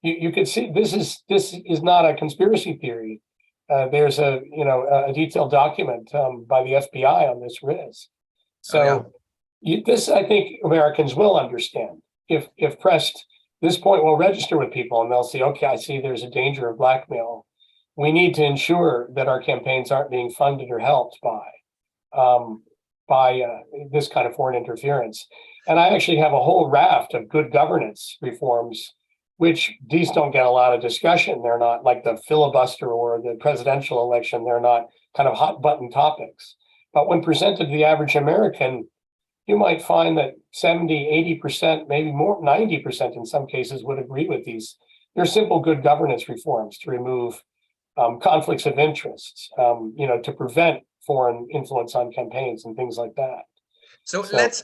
you could see this is not a conspiracy theory. There's a detailed document by the FBI on this risk. So this, I think Americans will understand if pressed. This point will register with people, and they'll see, okay, I see there's a danger of blackmail. We need to ensure that our campaigns aren't being funded or helped by this kind of foreign interference. And I actually have a whole raft of good governance reforms, which these don't get a lot of discussion. They're not like the filibuster or the presidential election. They're not kind of hot button topics. But when presented to the average American, you might find that 70, 80%, maybe more, 90% in some cases would agree with these. They're simple good governance reforms to remove conflicts of interest, to prevent foreign influence on campaigns and things like that. So let's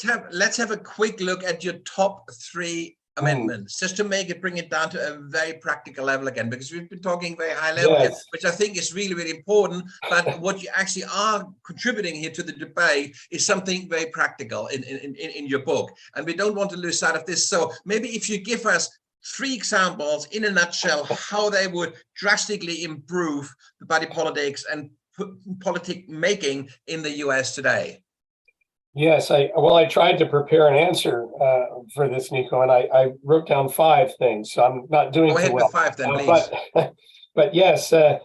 have a quick look at your top 3 amendments, just to bring it down to a very practical level again, because we've been talking very high level here, which I think is really, really important. But what you actually are contributing here to the debate is something very practical in your book, and we don't want to lose sight of this. So maybe if you give us 3 examples in a nutshell, how they would drastically improve the body politics and politic making in the US today. Yes, I tried to prepare an answer for this, Nico, and I wrote down 5 things. So I'm not doing too well. With 5 then, please. But yes, I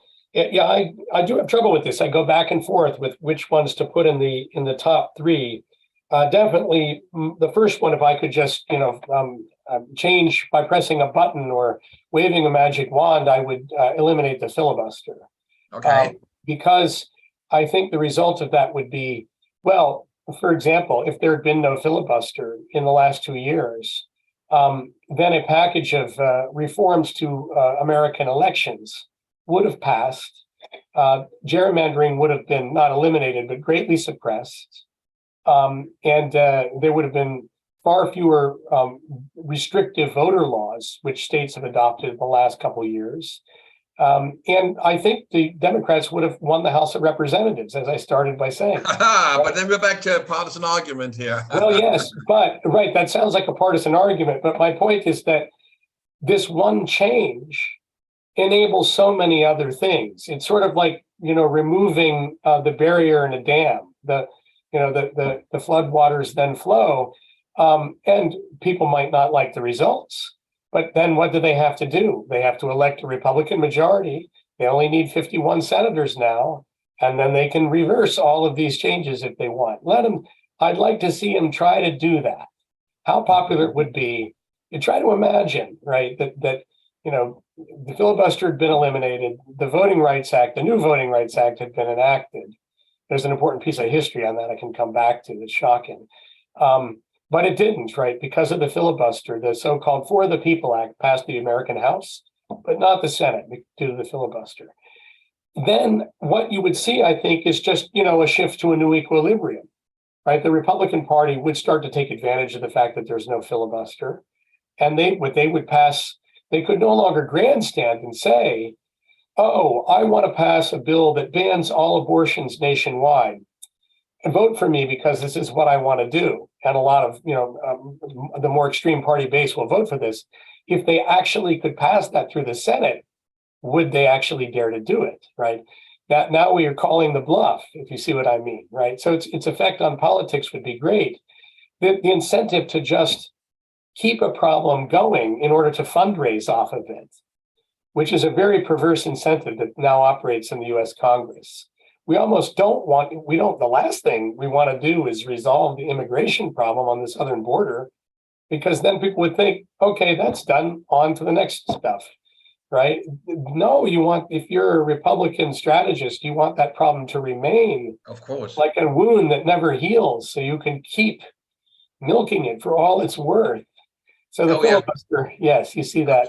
do have trouble with this. I go back and forth with which ones to put in the top 3. Definitely, the first one, if I could just change by pressing a button or waving a magic wand, I would eliminate the filibuster. Okay. Because I think the result of that would be, well, for example, if there had been no filibuster in the last 2 years, then a package of reforms to American elections would have passed. Gerrymandering would have been not eliminated, but greatly suppressed. And there would have been far fewer restrictive voter laws, which states have adopted in the last couple of years. And I think the Democrats would have won the House of Representatives, as I started by saying. But then we're back to a partisan argument here. Well, yes, but right, that sounds like a partisan argument. But my point is that this one change enables so many other things. It's sort of like, removing the barrier in a dam. The floodwaters then flow, and people might not like the results. But then what do they have to do? They have to elect a Republican majority. They only need 51 senators now, and then they can reverse all of these changes if they want. I'd like to see them try to do that. How popular it would be You try to imagine, right, that the filibuster had been eliminated, the Voting Rights Act, the new Voting Rights Act had been enacted. There's an important piece of history on that I can come back to that's shocking. But it didn't, right? Because of the filibuster, the so-called For the People Act passed the American House, but not the Senate due to the filibuster. Then what you would see, I think, is just, a shift to a new equilibrium, right? The Republican Party would start to take advantage of the fact that there's no filibuster. And they would pass, they could no longer grandstand and say, oh, I want to pass a bill that bans all abortions nationwide. And vote for me because this is what I want to do. And a lot of, the more extreme party base will vote for this. If they actually could pass that through the Senate, would they actually dare to do it, right? That now we are calling the bluff, if you see what I mean, right? So its effect on politics would be great. The incentive to just keep a problem going in order to fundraise off of it, which is a very perverse incentive that now operates in the US Congress. We almost the last thing we want to do is resolve the immigration problem on the southern border, because then people would think, okay, that's done, on to the next stuff, right? No, if you're a Republican strategist, you want that problem to remain, of course, like a wound that never heals, so you can keep milking it for all it's worth. So the filibuster, yes, you see that.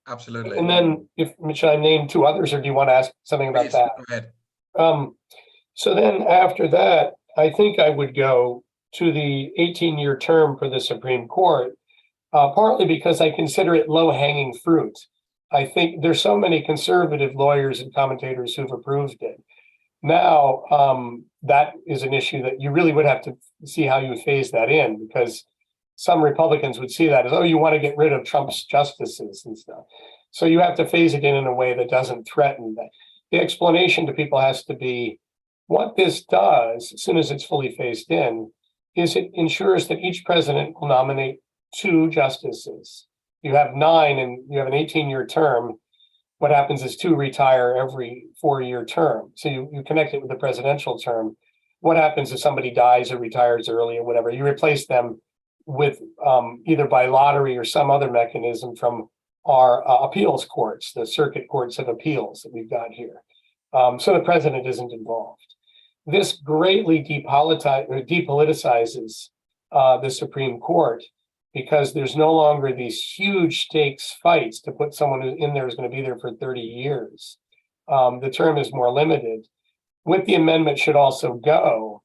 Absolutely. And then, should I name two others, or do you want to ask something about that? Go ahead. So then after that, I think I would go to the 18-year term for the Supreme Court, partly because I consider it low-hanging fruit. I think there's so many conservative lawyers and commentators who've approved it. Now, that is an issue that you really would have to see how you phase that in, because some Republicans would see that as, oh, you want to get rid of Trump's justices and stuff. So you have to phase it in a way that doesn't threaten that. The explanation to people has to be, what this does, as soon as it's fully phased in, is it ensures that each president will nominate 2 justices. You have 9 and you have an 18-year term. What happens is 2 retire every 4-year term. So you connect it with the presidential term. What happens if somebody dies or retires early or whatever? You replace them with either by lottery or some other mechanism from our appeals courts, the circuit courts of appeals that we've got here. So the president isn't involved. This greatly depoliticizes the Supreme Court, because there's no longer these huge stakes fights to put someone who in there is going to be there for 30 years. The term is more limited. With the amendment should also go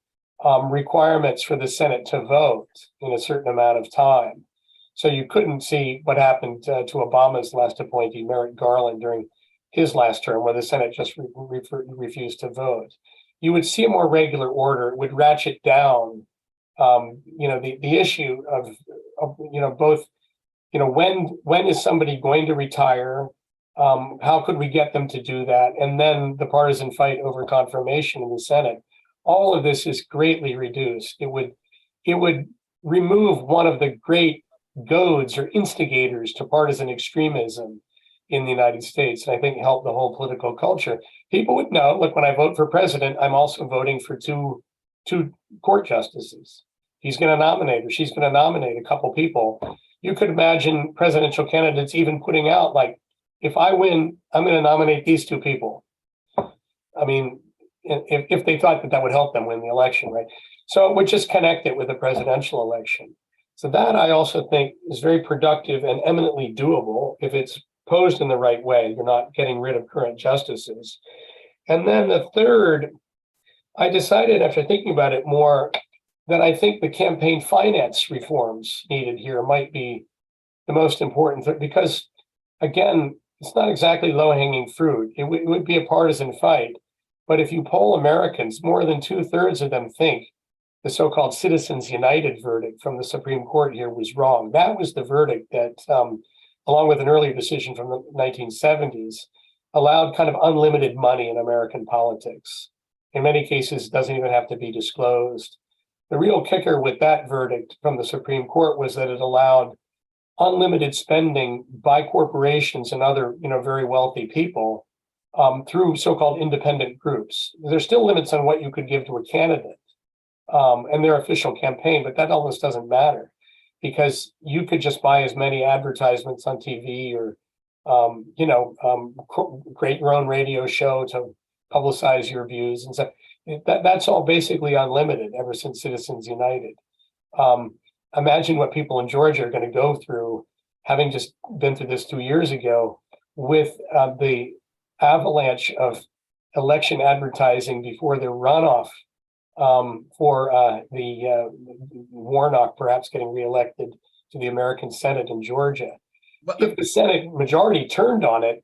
requirements for the Senate to vote in a certain amount of time. So you couldn't see what happened to Obama's last appointee, Merrick Garland, during his last term, where the Senate just refused to vote. You would see a more regular order. It would ratchet down, the issue of both, when is somebody going to retire? How could we get them to do that? And then the partisan fight over confirmation in the Senate. All of this is greatly reduced. It would remove one of the great goads or instigators to partisan extremism in the United States, and I think help the whole political culture. People would know, look, when I vote for president, I'm also voting for two court justices. He's going to nominate, or she's going to nominate a couple people. You could imagine presidential candidates even putting out, like, if I win, I'm going to nominate these 2 people. I mean, if they thought that would help them win the election, right? So it would just connect it with the presidential election. So that I also think is very productive and eminently doable if it's posed in the right way. You're not getting rid of current justices. And then the third, I decided after thinking about it more that I think the campaign finance reforms needed here might be the most important, because again, it's not exactly low-hanging fruit. It would be a partisan fight. But if you poll Americans, more than 2/3 of them think the so-called Citizens United verdict from the Supreme Court here was wrong. That was the verdict that, along with an earlier decision from the 1970s, allowed kind of unlimited money in American politics. In many cases, it doesn't even have to be disclosed. The real kicker with that verdict from the Supreme Court was that it allowed unlimited spending by corporations and other, very wealthy people through so-called independent groups. There's still limits on what you could give to a candidate and their official campaign, but that almost doesn't matter. because you could just buy as many advertisements on TV or, create your own radio show to publicize your views. And so that's all basically unlimited ever since Citizens United. Imagine what people in Georgia are going to go through, having just been through this 2 years ago, with the avalanche of election advertising before the runoff for the Warnock perhaps getting reelected to the American Senate in Georgia. But if the Senate majority turned on it,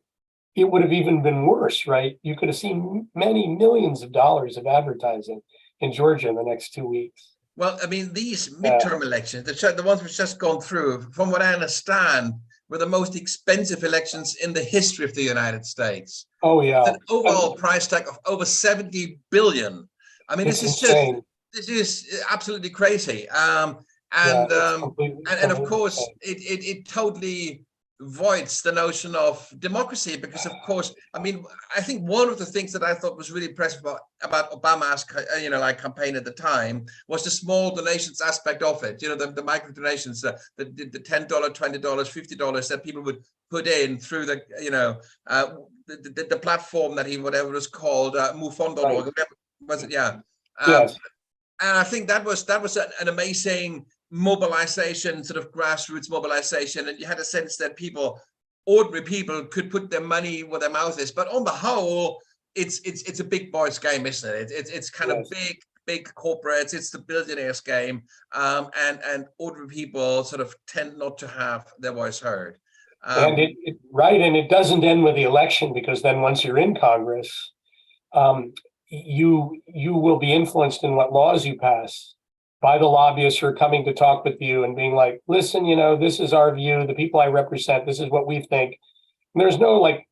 it would have even been worse, right? You could have seen many millions of dollars of advertising in Georgia in the next 2 weeks. Well, I mean, these midterm elections, the ones which just gone through, from what I understand, were the most expensive elections in the history of the United States. Oh, yeah. With an overall price tag of over 70 billion. I mean, this is absolutely crazy. And of course, it totally voids the notion of democracy, because of course, I mean, I think one of the things that I thought was really impressive about Obama's campaign at the time was the small donations aspect of it. The micro donations, the $10, $20, $50 that people would put in through the the platform that whatever it was called, MoveOn.org. Right. Was it? Yeah. Yes. And I think that was an amazing mobilization, sort of grassroots mobilization, and you had a sense that ordinary people could put their money where their mouth is. But on the whole, it's a big boys game, isn't it? It's kind of big corporates. It's the billionaires game, and ordinary people sort of tend not to have their voice heard. And it doesn't end with the election, because then once you're in Congress, you will be influenced in what laws you pass by the lobbyists who are coming to talk with you and being like, listen, this is our view, the people I represent, this is what we think. And there's no like,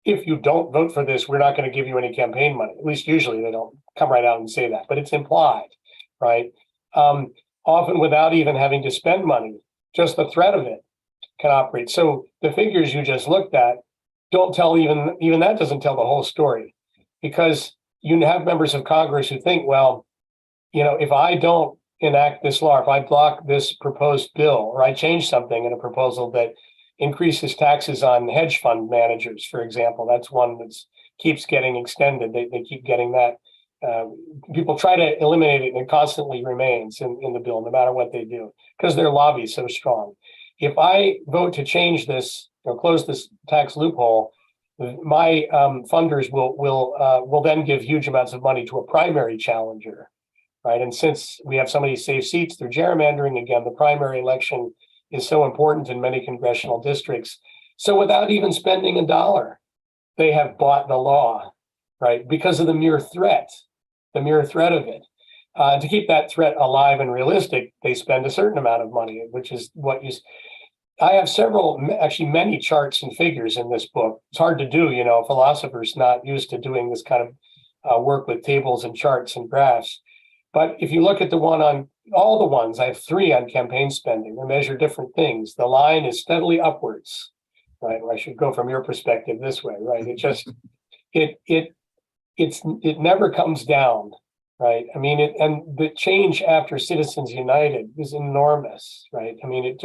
if you don't vote for this, we're not going to give you any campaign money. At least usually they don't come right out and say that, but it's implied, right? Often without even having to spend money, just the threat of it can operate. So the figures you just looked at don't tell even that doesn't tell the whole story, because you have members of Congress who think, well, if I don't enact this law, if I block this proposed bill, or I change something in a proposal that increases taxes on hedge fund managers, for example, that's one that keeps getting extended. They keep getting that. People try to eliminate it, and it constantly remains in the bill, no matter what they do, because their lobby is so strong. If I vote to change this or close this tax loophole, my funders will then give huge amounts of money to a primary challenger, right? And since we have so many safe seats through gerrymandering, again, the primary election is so important in many congressional districts. So without even spending a dollar, they have bought the law, right? Because of the mere threat of it. To keep that threat alive and realistic, they spend a certain amount of money, which is what you. I have many charts and figures in this book. It's hard to do, a philosopher's not used to doing this kind of work with tables and charts and graphs. But if you look at the one on all the ones, I have 3 on campaign spending. They measure different things. The line is steadily upwards, right? Or I should go from your perspective this way, right? It just, it never comes down, right? I mean, and the change after Citizens United was enormous, right? I mean,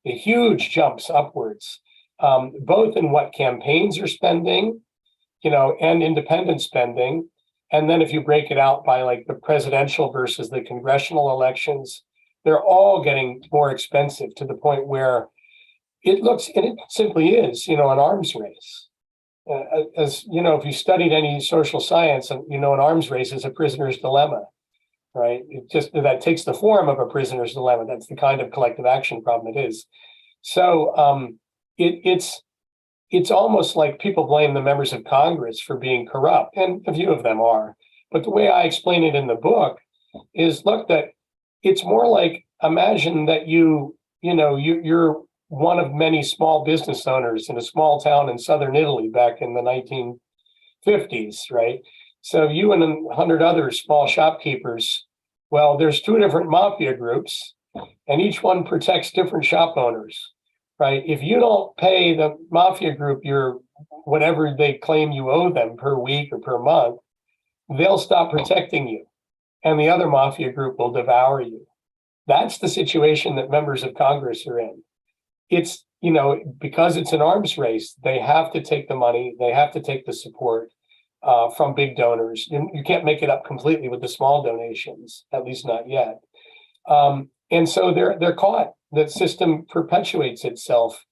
the huge jumps upwards, both in what campaigns are spending, and independent spending. And then if you break it out by like the presidential versus the congressional elections, they're all getting more expensive, to the point where it looks, and it simply is, an arms race. As if you studied any social science, and an arms race is a prisoner's dilemma, right? That takes the form of a prisoner's dilemma. That's the kind of collective action problem it is. So it's almost like people blame the members of Congress for being corrupt, and a few of them are. But the way I explain it in the book is, look, that it's more like, imagine that you're one of many small business owners in a small town in southern Italy back in the 1950s, right? So you and 100 other small shopkeepers, well, there's 2 different mafia groups, and each one protects different shop owners, right? If you don't pay the mafia group whatever they claim you owe them per week or per month, they'll stop protecting you, and the other mafia group will devour you. That's the situation that members of Congress are in. It's, because it's an arms race, they have to take the money, they have to take the support from big donors. You can't make it up completely with the small donations, at least not yet. And so they're caught. The system perpetuates itself.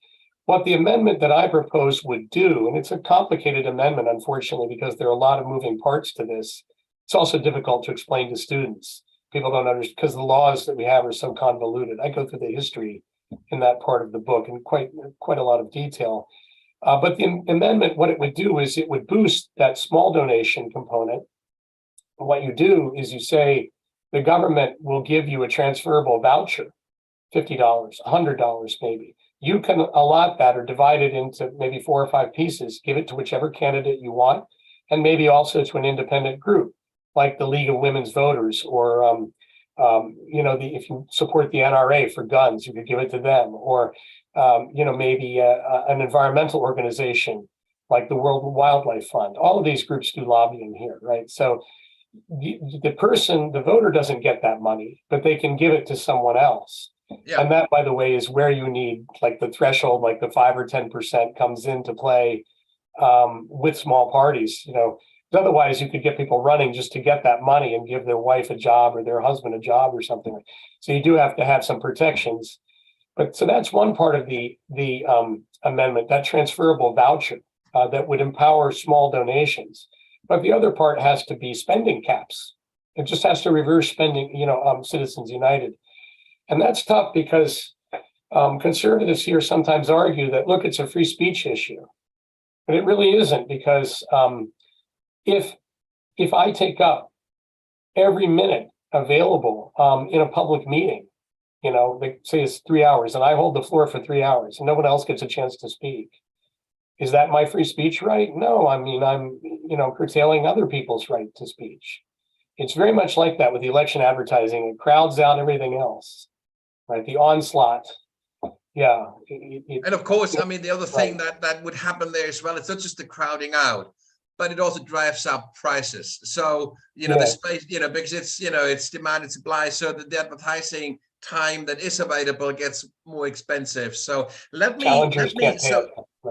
What the amendment that I propose would do, and it's a complicated amendment, unfortunately, because there are a lot of moving parts to this. It's also difficult to explain to students. People don't understand because the laws that we have are so convoluted. I go through the history in that part of the book in quite a lot of detail. But the amendment, what it would do is it would boost that small donation component. What you do is you say the government will give you a transferable voucher, $50, $100 maybe. You can allot that or divide it into maybe 4 or 5 pieces, give it to whichever candidate you want, and maybe also to an independent group like the League of Women's Voters, or if you support the NRA for guns, you could give it to them, or maybe an environmental organization like the World Wildlife Fund. All of these groups do lobbying here, right? So the voter doesn't get that money, but they can give it to someone else. Yeah. And that, by the way, is where you need like the threshold, like the 5 or 10% comes into play with small parties. Otherwise, you could get people running just to get that money and give their wife a job or their husband a job or something. So you do have to have some protections. But so that's one part of the amendment, that transferable voucher that would empower small donations. But the other part has to be spending caps. It just has to reverse spending, Citizens United. And that's tough because conservatives here sometimes argue that, look, it's a free speech issue. But it really isn't, because if I take up every minute available in a public meeting, they say it's 3 hours and I hold the floor for 3 hours and no one else gets a chance to speak. Is that my free speech right? No, I mean, I'm, curtailing other people's right to speech. It's very much like that with the election advertising. It crowds out everything else, right? The onslaught. Yeah. And of course, I mean, the other thing that would happen there as well, it's not just the crowding out, but it also drives up prices. So, the space, because it's demand and supply, so that the advertising time that is available gets more expensive. So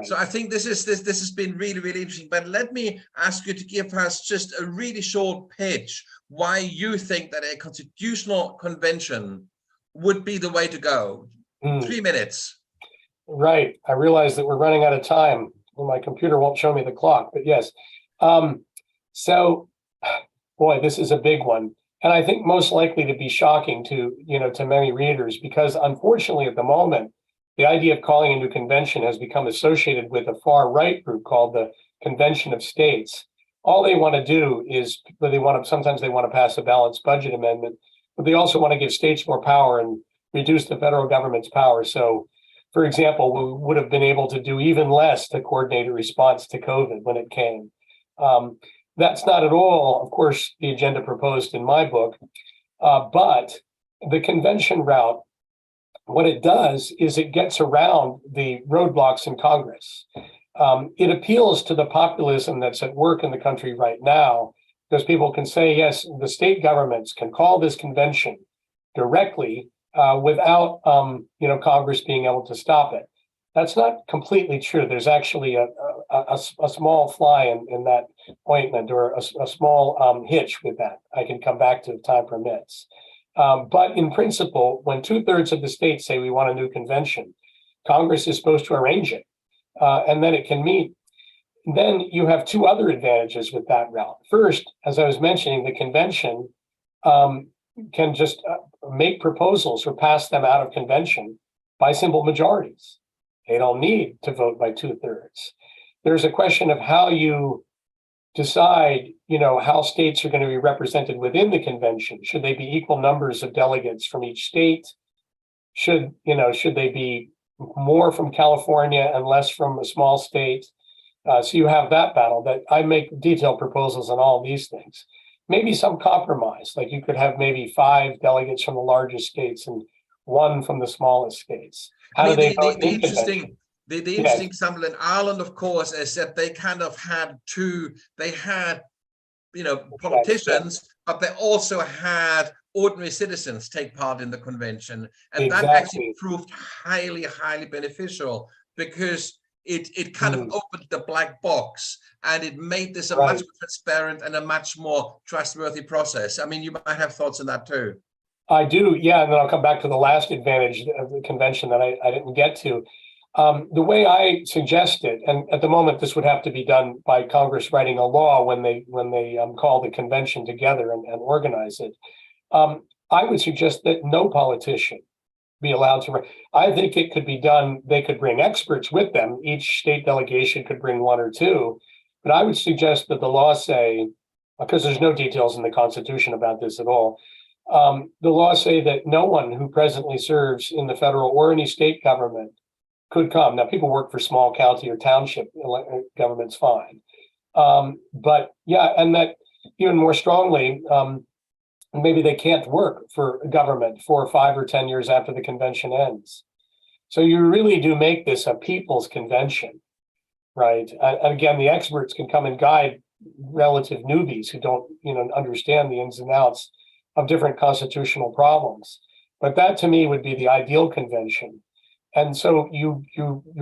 so I think this has been really, really interesting. But let me ask you to give us just a really short pitch why you think that a constitutional convention would be the way to go. 3 minutes. Right. I realize that we're running out of time. My computer won't show me the clock, but yes. So, boy, this is a big one. And I think most likely to be shocking to many readers, because unfortunately at the moment, the idea of calling a new convention has become associated with a far right group called the Convention of States. All they want to do is, sometimes they want to pass a balanced budget amendment, but they also want to give states more power and reduce the federal government's power. So, for example, we would have been able to do even less to coordinate a response to COVID when it came. That's not at all, of course, the agenda proposed in my book, but the convention route, what it does is it gets around the roadblocks in Congress. It appeals to the populism that's at work in the country right now, because people can say, yes, the state governments can call this convention directly without Congress being able to stop it. That's not completely true. There's actually a small fly in that ointment, or a small hitch with that. I can come back to if time permits. But in principle, when 2/3 of the states say we want a new convention, Congress is supposed to arrange it, and then it can meet. Then you have 2 other advantages with that route. First, as I was mentioning, the convention can just make proposals or pass them out of convention by simple majorities. They don't need to vote by 2/3. There's a question of how you decide, how states are going to be represented within the convention. Should they be equal numbers of delegates from each state? Should they be more from California and less from a small state? So you have that battle. That I make detailed proposals on all these things. Maybe some compromise, like you could have maybe 5 delegates from the largest states and 1 from the smallest states. The interesting example in Ireland, of course, is that they kind of had politicians, but they also had ordinary citizens take part in the convention. And that actually Exactly. proved highly, highly beneficial, because it kind of Mm, opened the black box, and it made this a much right. more transparent and a much more trustworthy process. I mean, you might have thoughts on that too. I do, yeah, and then I'll come back to the last advantage of the convention that I didn't get to. The way I suggest it, and at the moment this would have to be done by Congress writing a law when they call the convention together and organize it. I would suggest that no politician be allowed to. I think it could be done. They could bring experts with them. Each state delegation could bring one or two, but I would suggest that the law say, because there's no details in the Constitution about this at all. The law say that no one who presently serves in the federal or any state government could come. Now, people work for small county or township governments, fine. But yeah, and that even more strongly, maybe they can't work for government for 5 or 10 years after the convention ends. So you really do make this a people's convention, right? And again, the experts can come and guide relative newbies who don't, understand the ins and outs of different constitutional problems. But that to me would be the ideal convention. And so you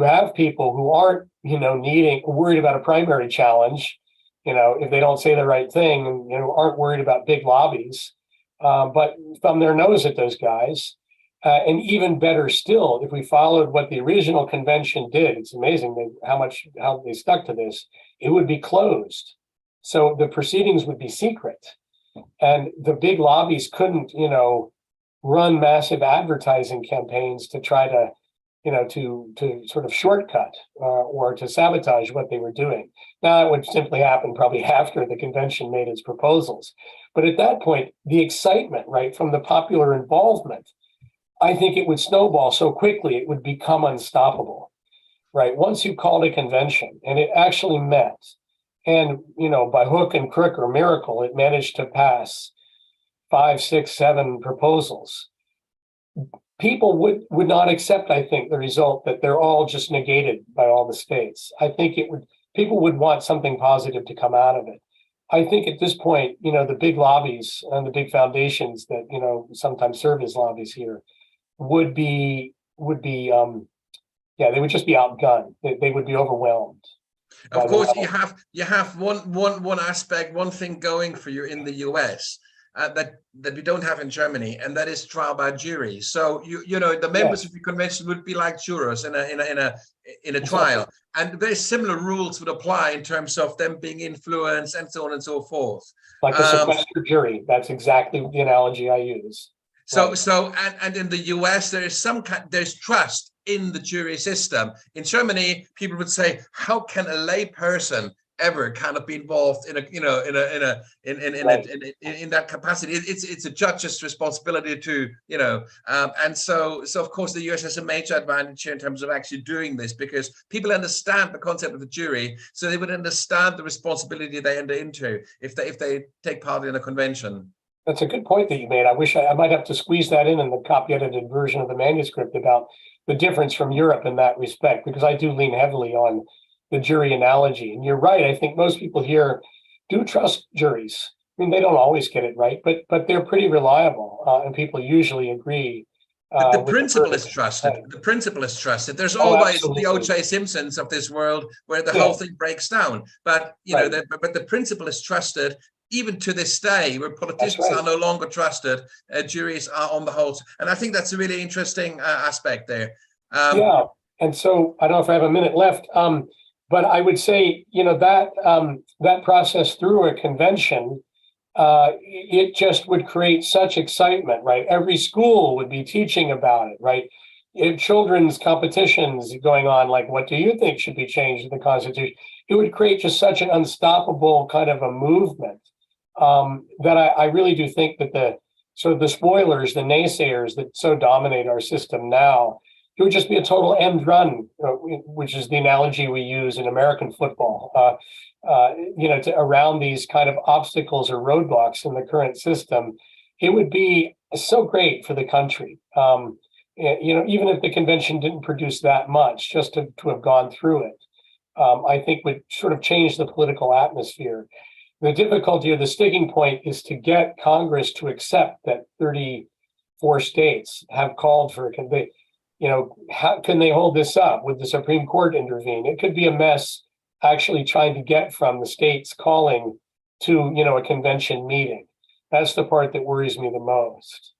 have people who aren't, worried about a primary challenge, if they don't say the right thing, and aren't worried about big lobbies, but thumb their nose at those guys. And even better still, if we followed what the original convention did, it's amazing how they stuck to this. It would be closed, so the proceedings would be secret, and the big lobbies couldn't, run massive advertising campaigns to try to, to sort of shortcut or to sabotage what they were doing. Now, that would simply happen probably after the convention made its proposals. But at that point, the excitement, right, from the popular involvement, I think it would snowball so quickly, it would become unstoppable, right? Once you called a convention and it actually met, and, by hook and crook or miracle, it managed to pass 5, 6, 7 proposals, people would not accept, I think, the result that they're all just negated by all the states. I think people would want something positive to come out of it. I think at this point, the big lobbies and the big foundations that, sometimes serve as lobbies here would be, they would just be outgunned. They would be overwhelmed. Of course, you have one aspect, one thing going for you in the US. That we don't have in Germany, and that is trial by jury. So the members of the convention would be like jurors in a trial, and very similar rules would apply in terms of them being influenced and so on and so forth. Like a sequester jury. That's exactly the analogy I use. So and in the US there is there's trust in the jury system. In Germany, people would say, how can a lay person ever kind of be involved in that capacity? It's a judge's responsibility to, and so of course the US has a major advantage here in terms of actually doing this, because people understand the concept of the jury, so they would understand the responsibility they enter into if they take part in a convention. That's a good point that you made. I wish I might have to squeeze that in the copy edited version of the manuscript about the difference from Europe in that respect, because I do lean heavily on the jury analogy. And you're right. I think most people here do trust juries. I mean, they don't always get it right, but they're pretty reliable, and people usually agree. The principle is trusted. The principle is trusted. There's always absolutely the O.J. Simpsons of this world where the whole thing breaks down. But but the principle is trusted. Even to this day, where politicians are no longer trusted, juries are on the whole. And I think that's a really interesting aspect there. And so I don't know if I have a minute left. But I would say, that process through a convention, it just would create such excitement, right? Every school would be teaching about it, right? Children's competitions going on, like, what do you think should be changed in the Constitution? It would create just such an unstoppable kind of a movement that I really do think that the spoilers, the naysayers that so dominate our system now, it would just be a total end run, which is the analogy we use in American football, around these kind of obstacles or roadblocks in the current system. It would be so great for the country. Even if the convention didn't produce that much, just to have gone through it, I think would sort of change the political atmosphere. The difficulty or the sticking point is to get Congress to accept that 34 states have called for it. How can they hold this up? Would the Supreme Court intervene? It could be a mess actually trying to get from the states calling to, a convention meeting. That's the part that worries me the most.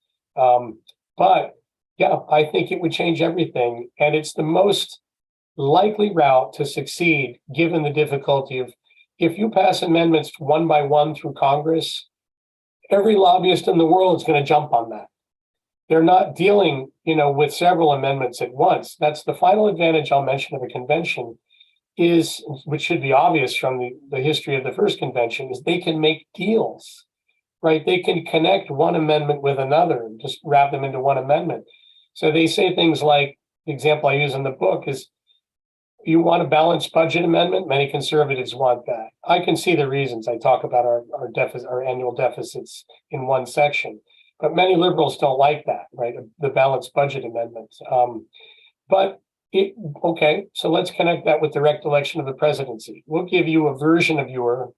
But yeah, I think it would change everything. And it's the most likely route to succeed, given the difficulty of, if you pass amendments one by one through Congress, every lobbyist in the world is going to jump on that. They're not dealing, with several amendments at once. That's the final advantage I'll mention of a convention is, which should be obvious from the history of the first convention, is they can make deals, right? They can connect one amendment with another and just wrap them into one amendment. So they say things like, the example I use in the book is, you want a balanced budget amendment? Many conservatives want that. I can see the reasons. I talk about our annual deficits in one section, but many liberals don't like that, right? The balanced budget amendment. Okay, so let's connect that with direct election of the presidency. We'll give you a version of your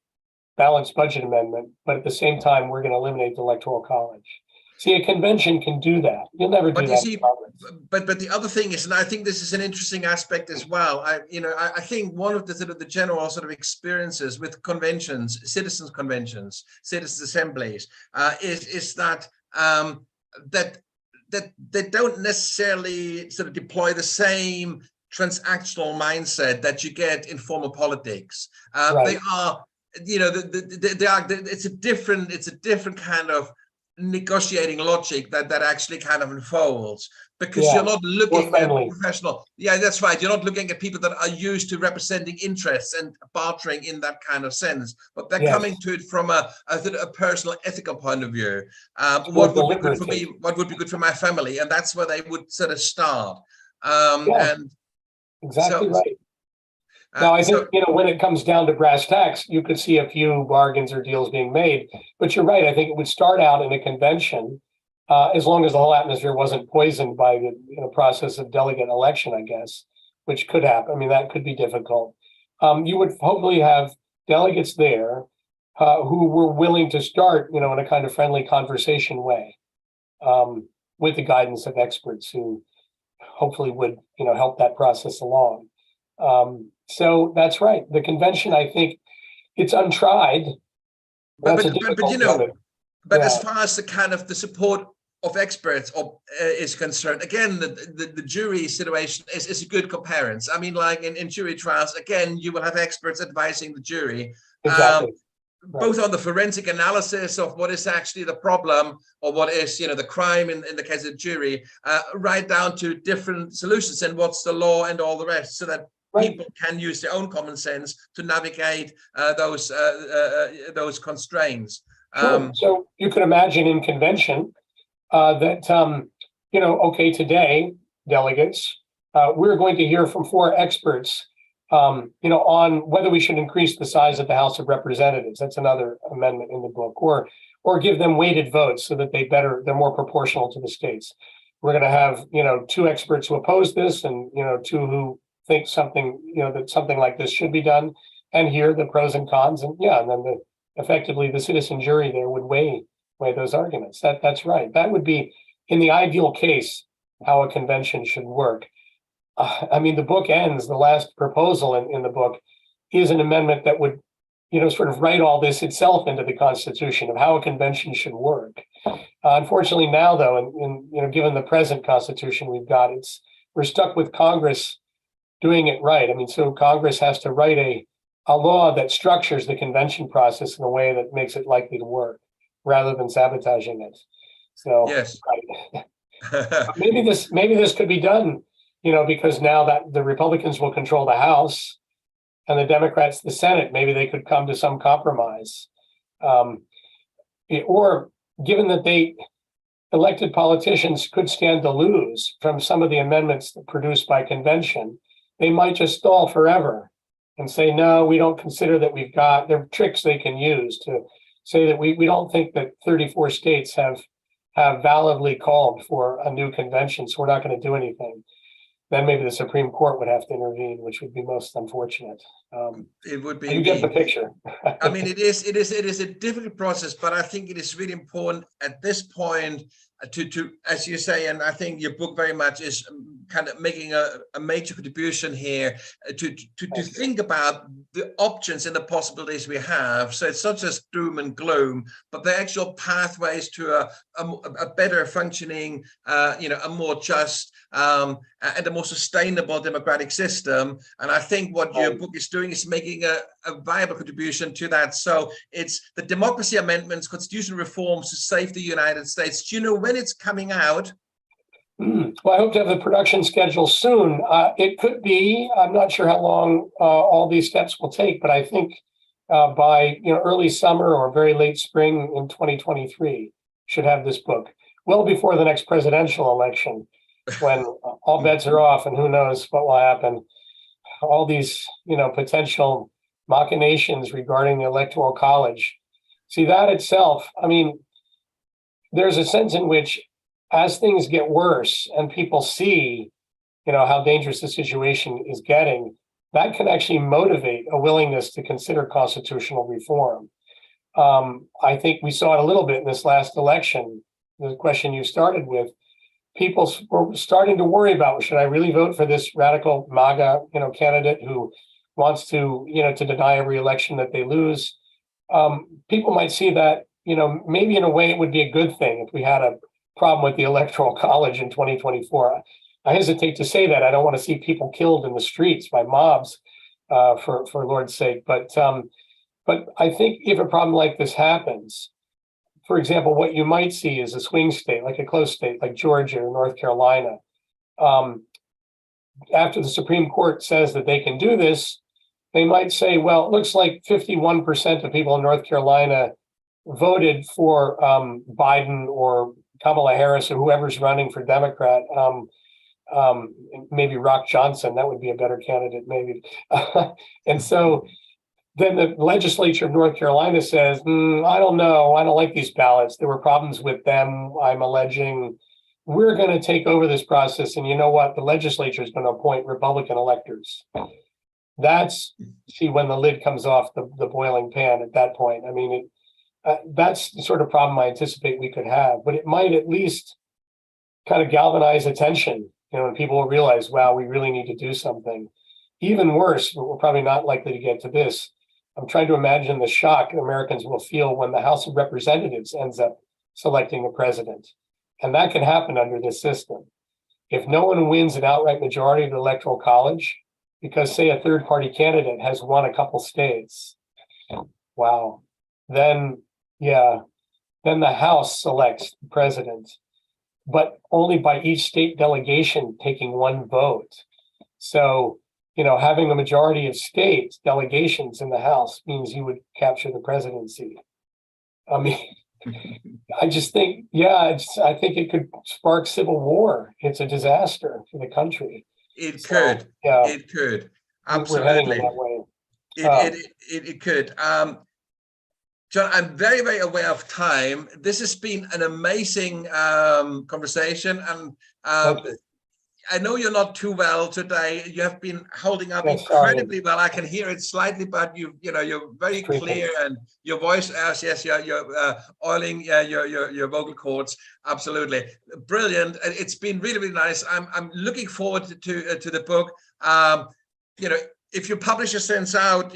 balanced budget amendment, but at the same time, we're going to eliminate the Electoral College. See, a convention can do that. You'll never do that. But the other thing is, and I think this is an interesting aspect as well. I think one of the sort of the general sort of experiences with conventions, citizens conventions, citizens assemblies, is that they don't necessarily sort of deploy the same transactional mindset that you get in formal politics. Right. They are, it's a different kind of negotiating logic that actually kind of unfolds, because you're not looking at professional. Yeah, that's right. You're not looking at people that are used to representing interests and bartering in that kind of sense, but they're coming to it from a personal, ethical point of view. What would be good for me? What would be good for my family? And that's where they would sort of start. And exactly right. Now, I think, when it comes down to brass tacks, you could see a few bargains or deals being made. But you're right. I think it would start out in a convention, as long as the whole atmosphere wasn't poisoned by the process of delegate election, I guess, which could happen. I mean, that could be difficult. You would hopefully have delegates there who were willing to start, in a kind of friendly conversation way, with the guidance of experts who hopefully would, help that process along. So that's right. The convention, I think, it's untried. But as far as the kind of the support of experts is concerned, again, the jury situation is a good comparison. I mean, like in jury trials, again, you will have experts advising the jury. Exactly. Both on the forensic analysis of what is actually the problem or what is, the crime in the case of the jury, right down to different solutions and what's the law and all the rest, so that people can use their own common sense to navigate those constraints. So you could imagine in convention that, okay, today, delegates, we're going to hear from 4 experts, on whether we should increase the size of the House of Representatives. That's another amendment in the book, or give them weighted votes so that they're more proportional to the states. We're going to have, 2 experts who oppose this and, 2 who think something, that something like this should be done, and hear the pros and cons, and then effectively the citizen jury there would weigh those arguments. That's right. That would be, in the ideal case, how a convention should work. The book ends, the last proposal in the book is an amendment that would, sort of write all this itself into the Constitution of how a convention should work. Unfortunately now, though, and given the present Constitution we've got, we're stuck with Congress doing it right. So Congress has to write a law that structures the convention process in a way that makes it likely to work, rather than sabotaging it. So yes. maybe this could be done, because now that the Republicans will control the House and the Democrats the Senate, maybe they could come to some compromise. Or given that elected politicians could stand to lose from some of the amendments produced by convention, they might just stall forever and say, no, we don't consider that we've got, there are tricks they can use to say that we don't think that 34 states have validly called for a new convention, so we're not going to do anything. then maybe the Supreme Court would have to intervene, which would be most unfortunate. It would be. You get the picture. I mean, it is a difficult process, but I think it is really important at this point to, as you say, and I think your book very much is kind of making a major contribution here to think about the options and the possibilities we have. So it's not just doom and gloom, but the actual pathways to a better functioning, a more just and a more sustainable democratic system. And I think what your book is doing is making a viable contribution to that. So it's the democracy amendments, constitutional reforms to save the United States. Do you know when it's coming out? Well, I hope to have the production schedule soon. It could be, I'm not sure how long all these steps will take, but I think by early summer or very late spring in 2023, should have this book well before the next presidential election, when all bets are off and who knows what will happen. All these, potential machinations regarding the Electoral College. See, that itself, I mean, there's a sense in which as things get worse and people see, how dangerous the situation is getting, that can actually motivate a willingness to consider constitutional reform. I think we saw it a little bit in this last election, the question you started with. People were starting to worry about, should I really vote for this radical MAGA, candidate who wants to, to deny every election that they lose? People might see that, maybe in a way it would be a good thing if we had a problem with the Electoral College in 2024. I hesitate to say that. I don't want to see people killed in the streets by mobs, for Lord's sake. But I think if a problem like this happens, for example, what you might see is a swing state, like a close state, like Georgia or North Carolina. After the Supreme Court says that they can do this, they might say, well, it looks like 51% of people in North Carolina voted for Biden or Kamala Harris or whoever's running for Democrat. Maybe Rock Johnson, that would be a better candidate, maybe. And so then the legislature of North Carolina says, I don't know, I don't like these ballots. There were problems with them, I'm alleging. We're going to take over this process. And you know what? The legislature is going to appoint Republican electors. That's, see, when the lid comes off the boiling pan at that point. I mean, that's the sort of problem I anticipate we could have. But it might at least kind of galvanize attention, and people will realize, wow, we really need to do something. Even worse, but we're probably not likely to get to this. I'm trying to imagine the shock Americans will feel when the House of Representatives ends up selecting a president. And that can happen under this system. If no one wins an outright majority of the Electoral College, because say a third party candidate has won a couple states, wow, then the House selects the president, but only by each state delegation taking one vote. So, having a majority of state delegations in the House means you would capture the presidency. I mean, I just think, I think it could spark civil war. It's a disaster for the country. It could. Yeah, it could. Absolutely. We're heading in that way. It could. John, I'm very, very aware of time. This has been an amazing conversation, and I know you're not too well today. You have been holding up incredibly well. I can hear it slightly, but you're very clear, and your voice, you're oiling your vocal cords. Absolutely brilliant. It's been really, really nice. I'm looking forward to the book. If your publisher sends out,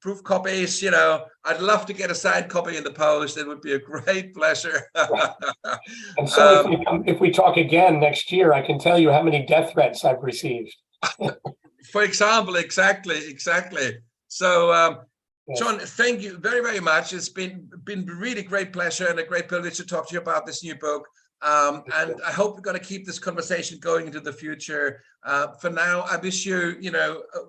proof copies, I'd love to get a signed copy in the post. It would be a great pleasure. And so if we talk again next year, I can tell you how many death threats I've received. For example, exactly. So, yes. John, thank you very, very much. It's been really great pleasure and a great privilege to talk to you about this new book. And I hope we're going to keep this conversation going into the future. For now, I wish you,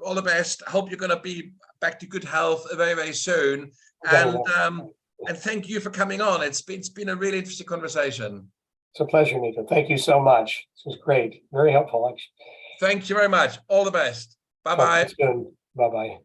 all the best. I hope you're going to be back to good health very, very soon. And thank you for coming on. It's been a really interesting conversation. It's a pleasure, Nico. Thank you so much. This was great. Very helpful, actually. Thank you very much. All the best. Bye-bye. Bye-bye.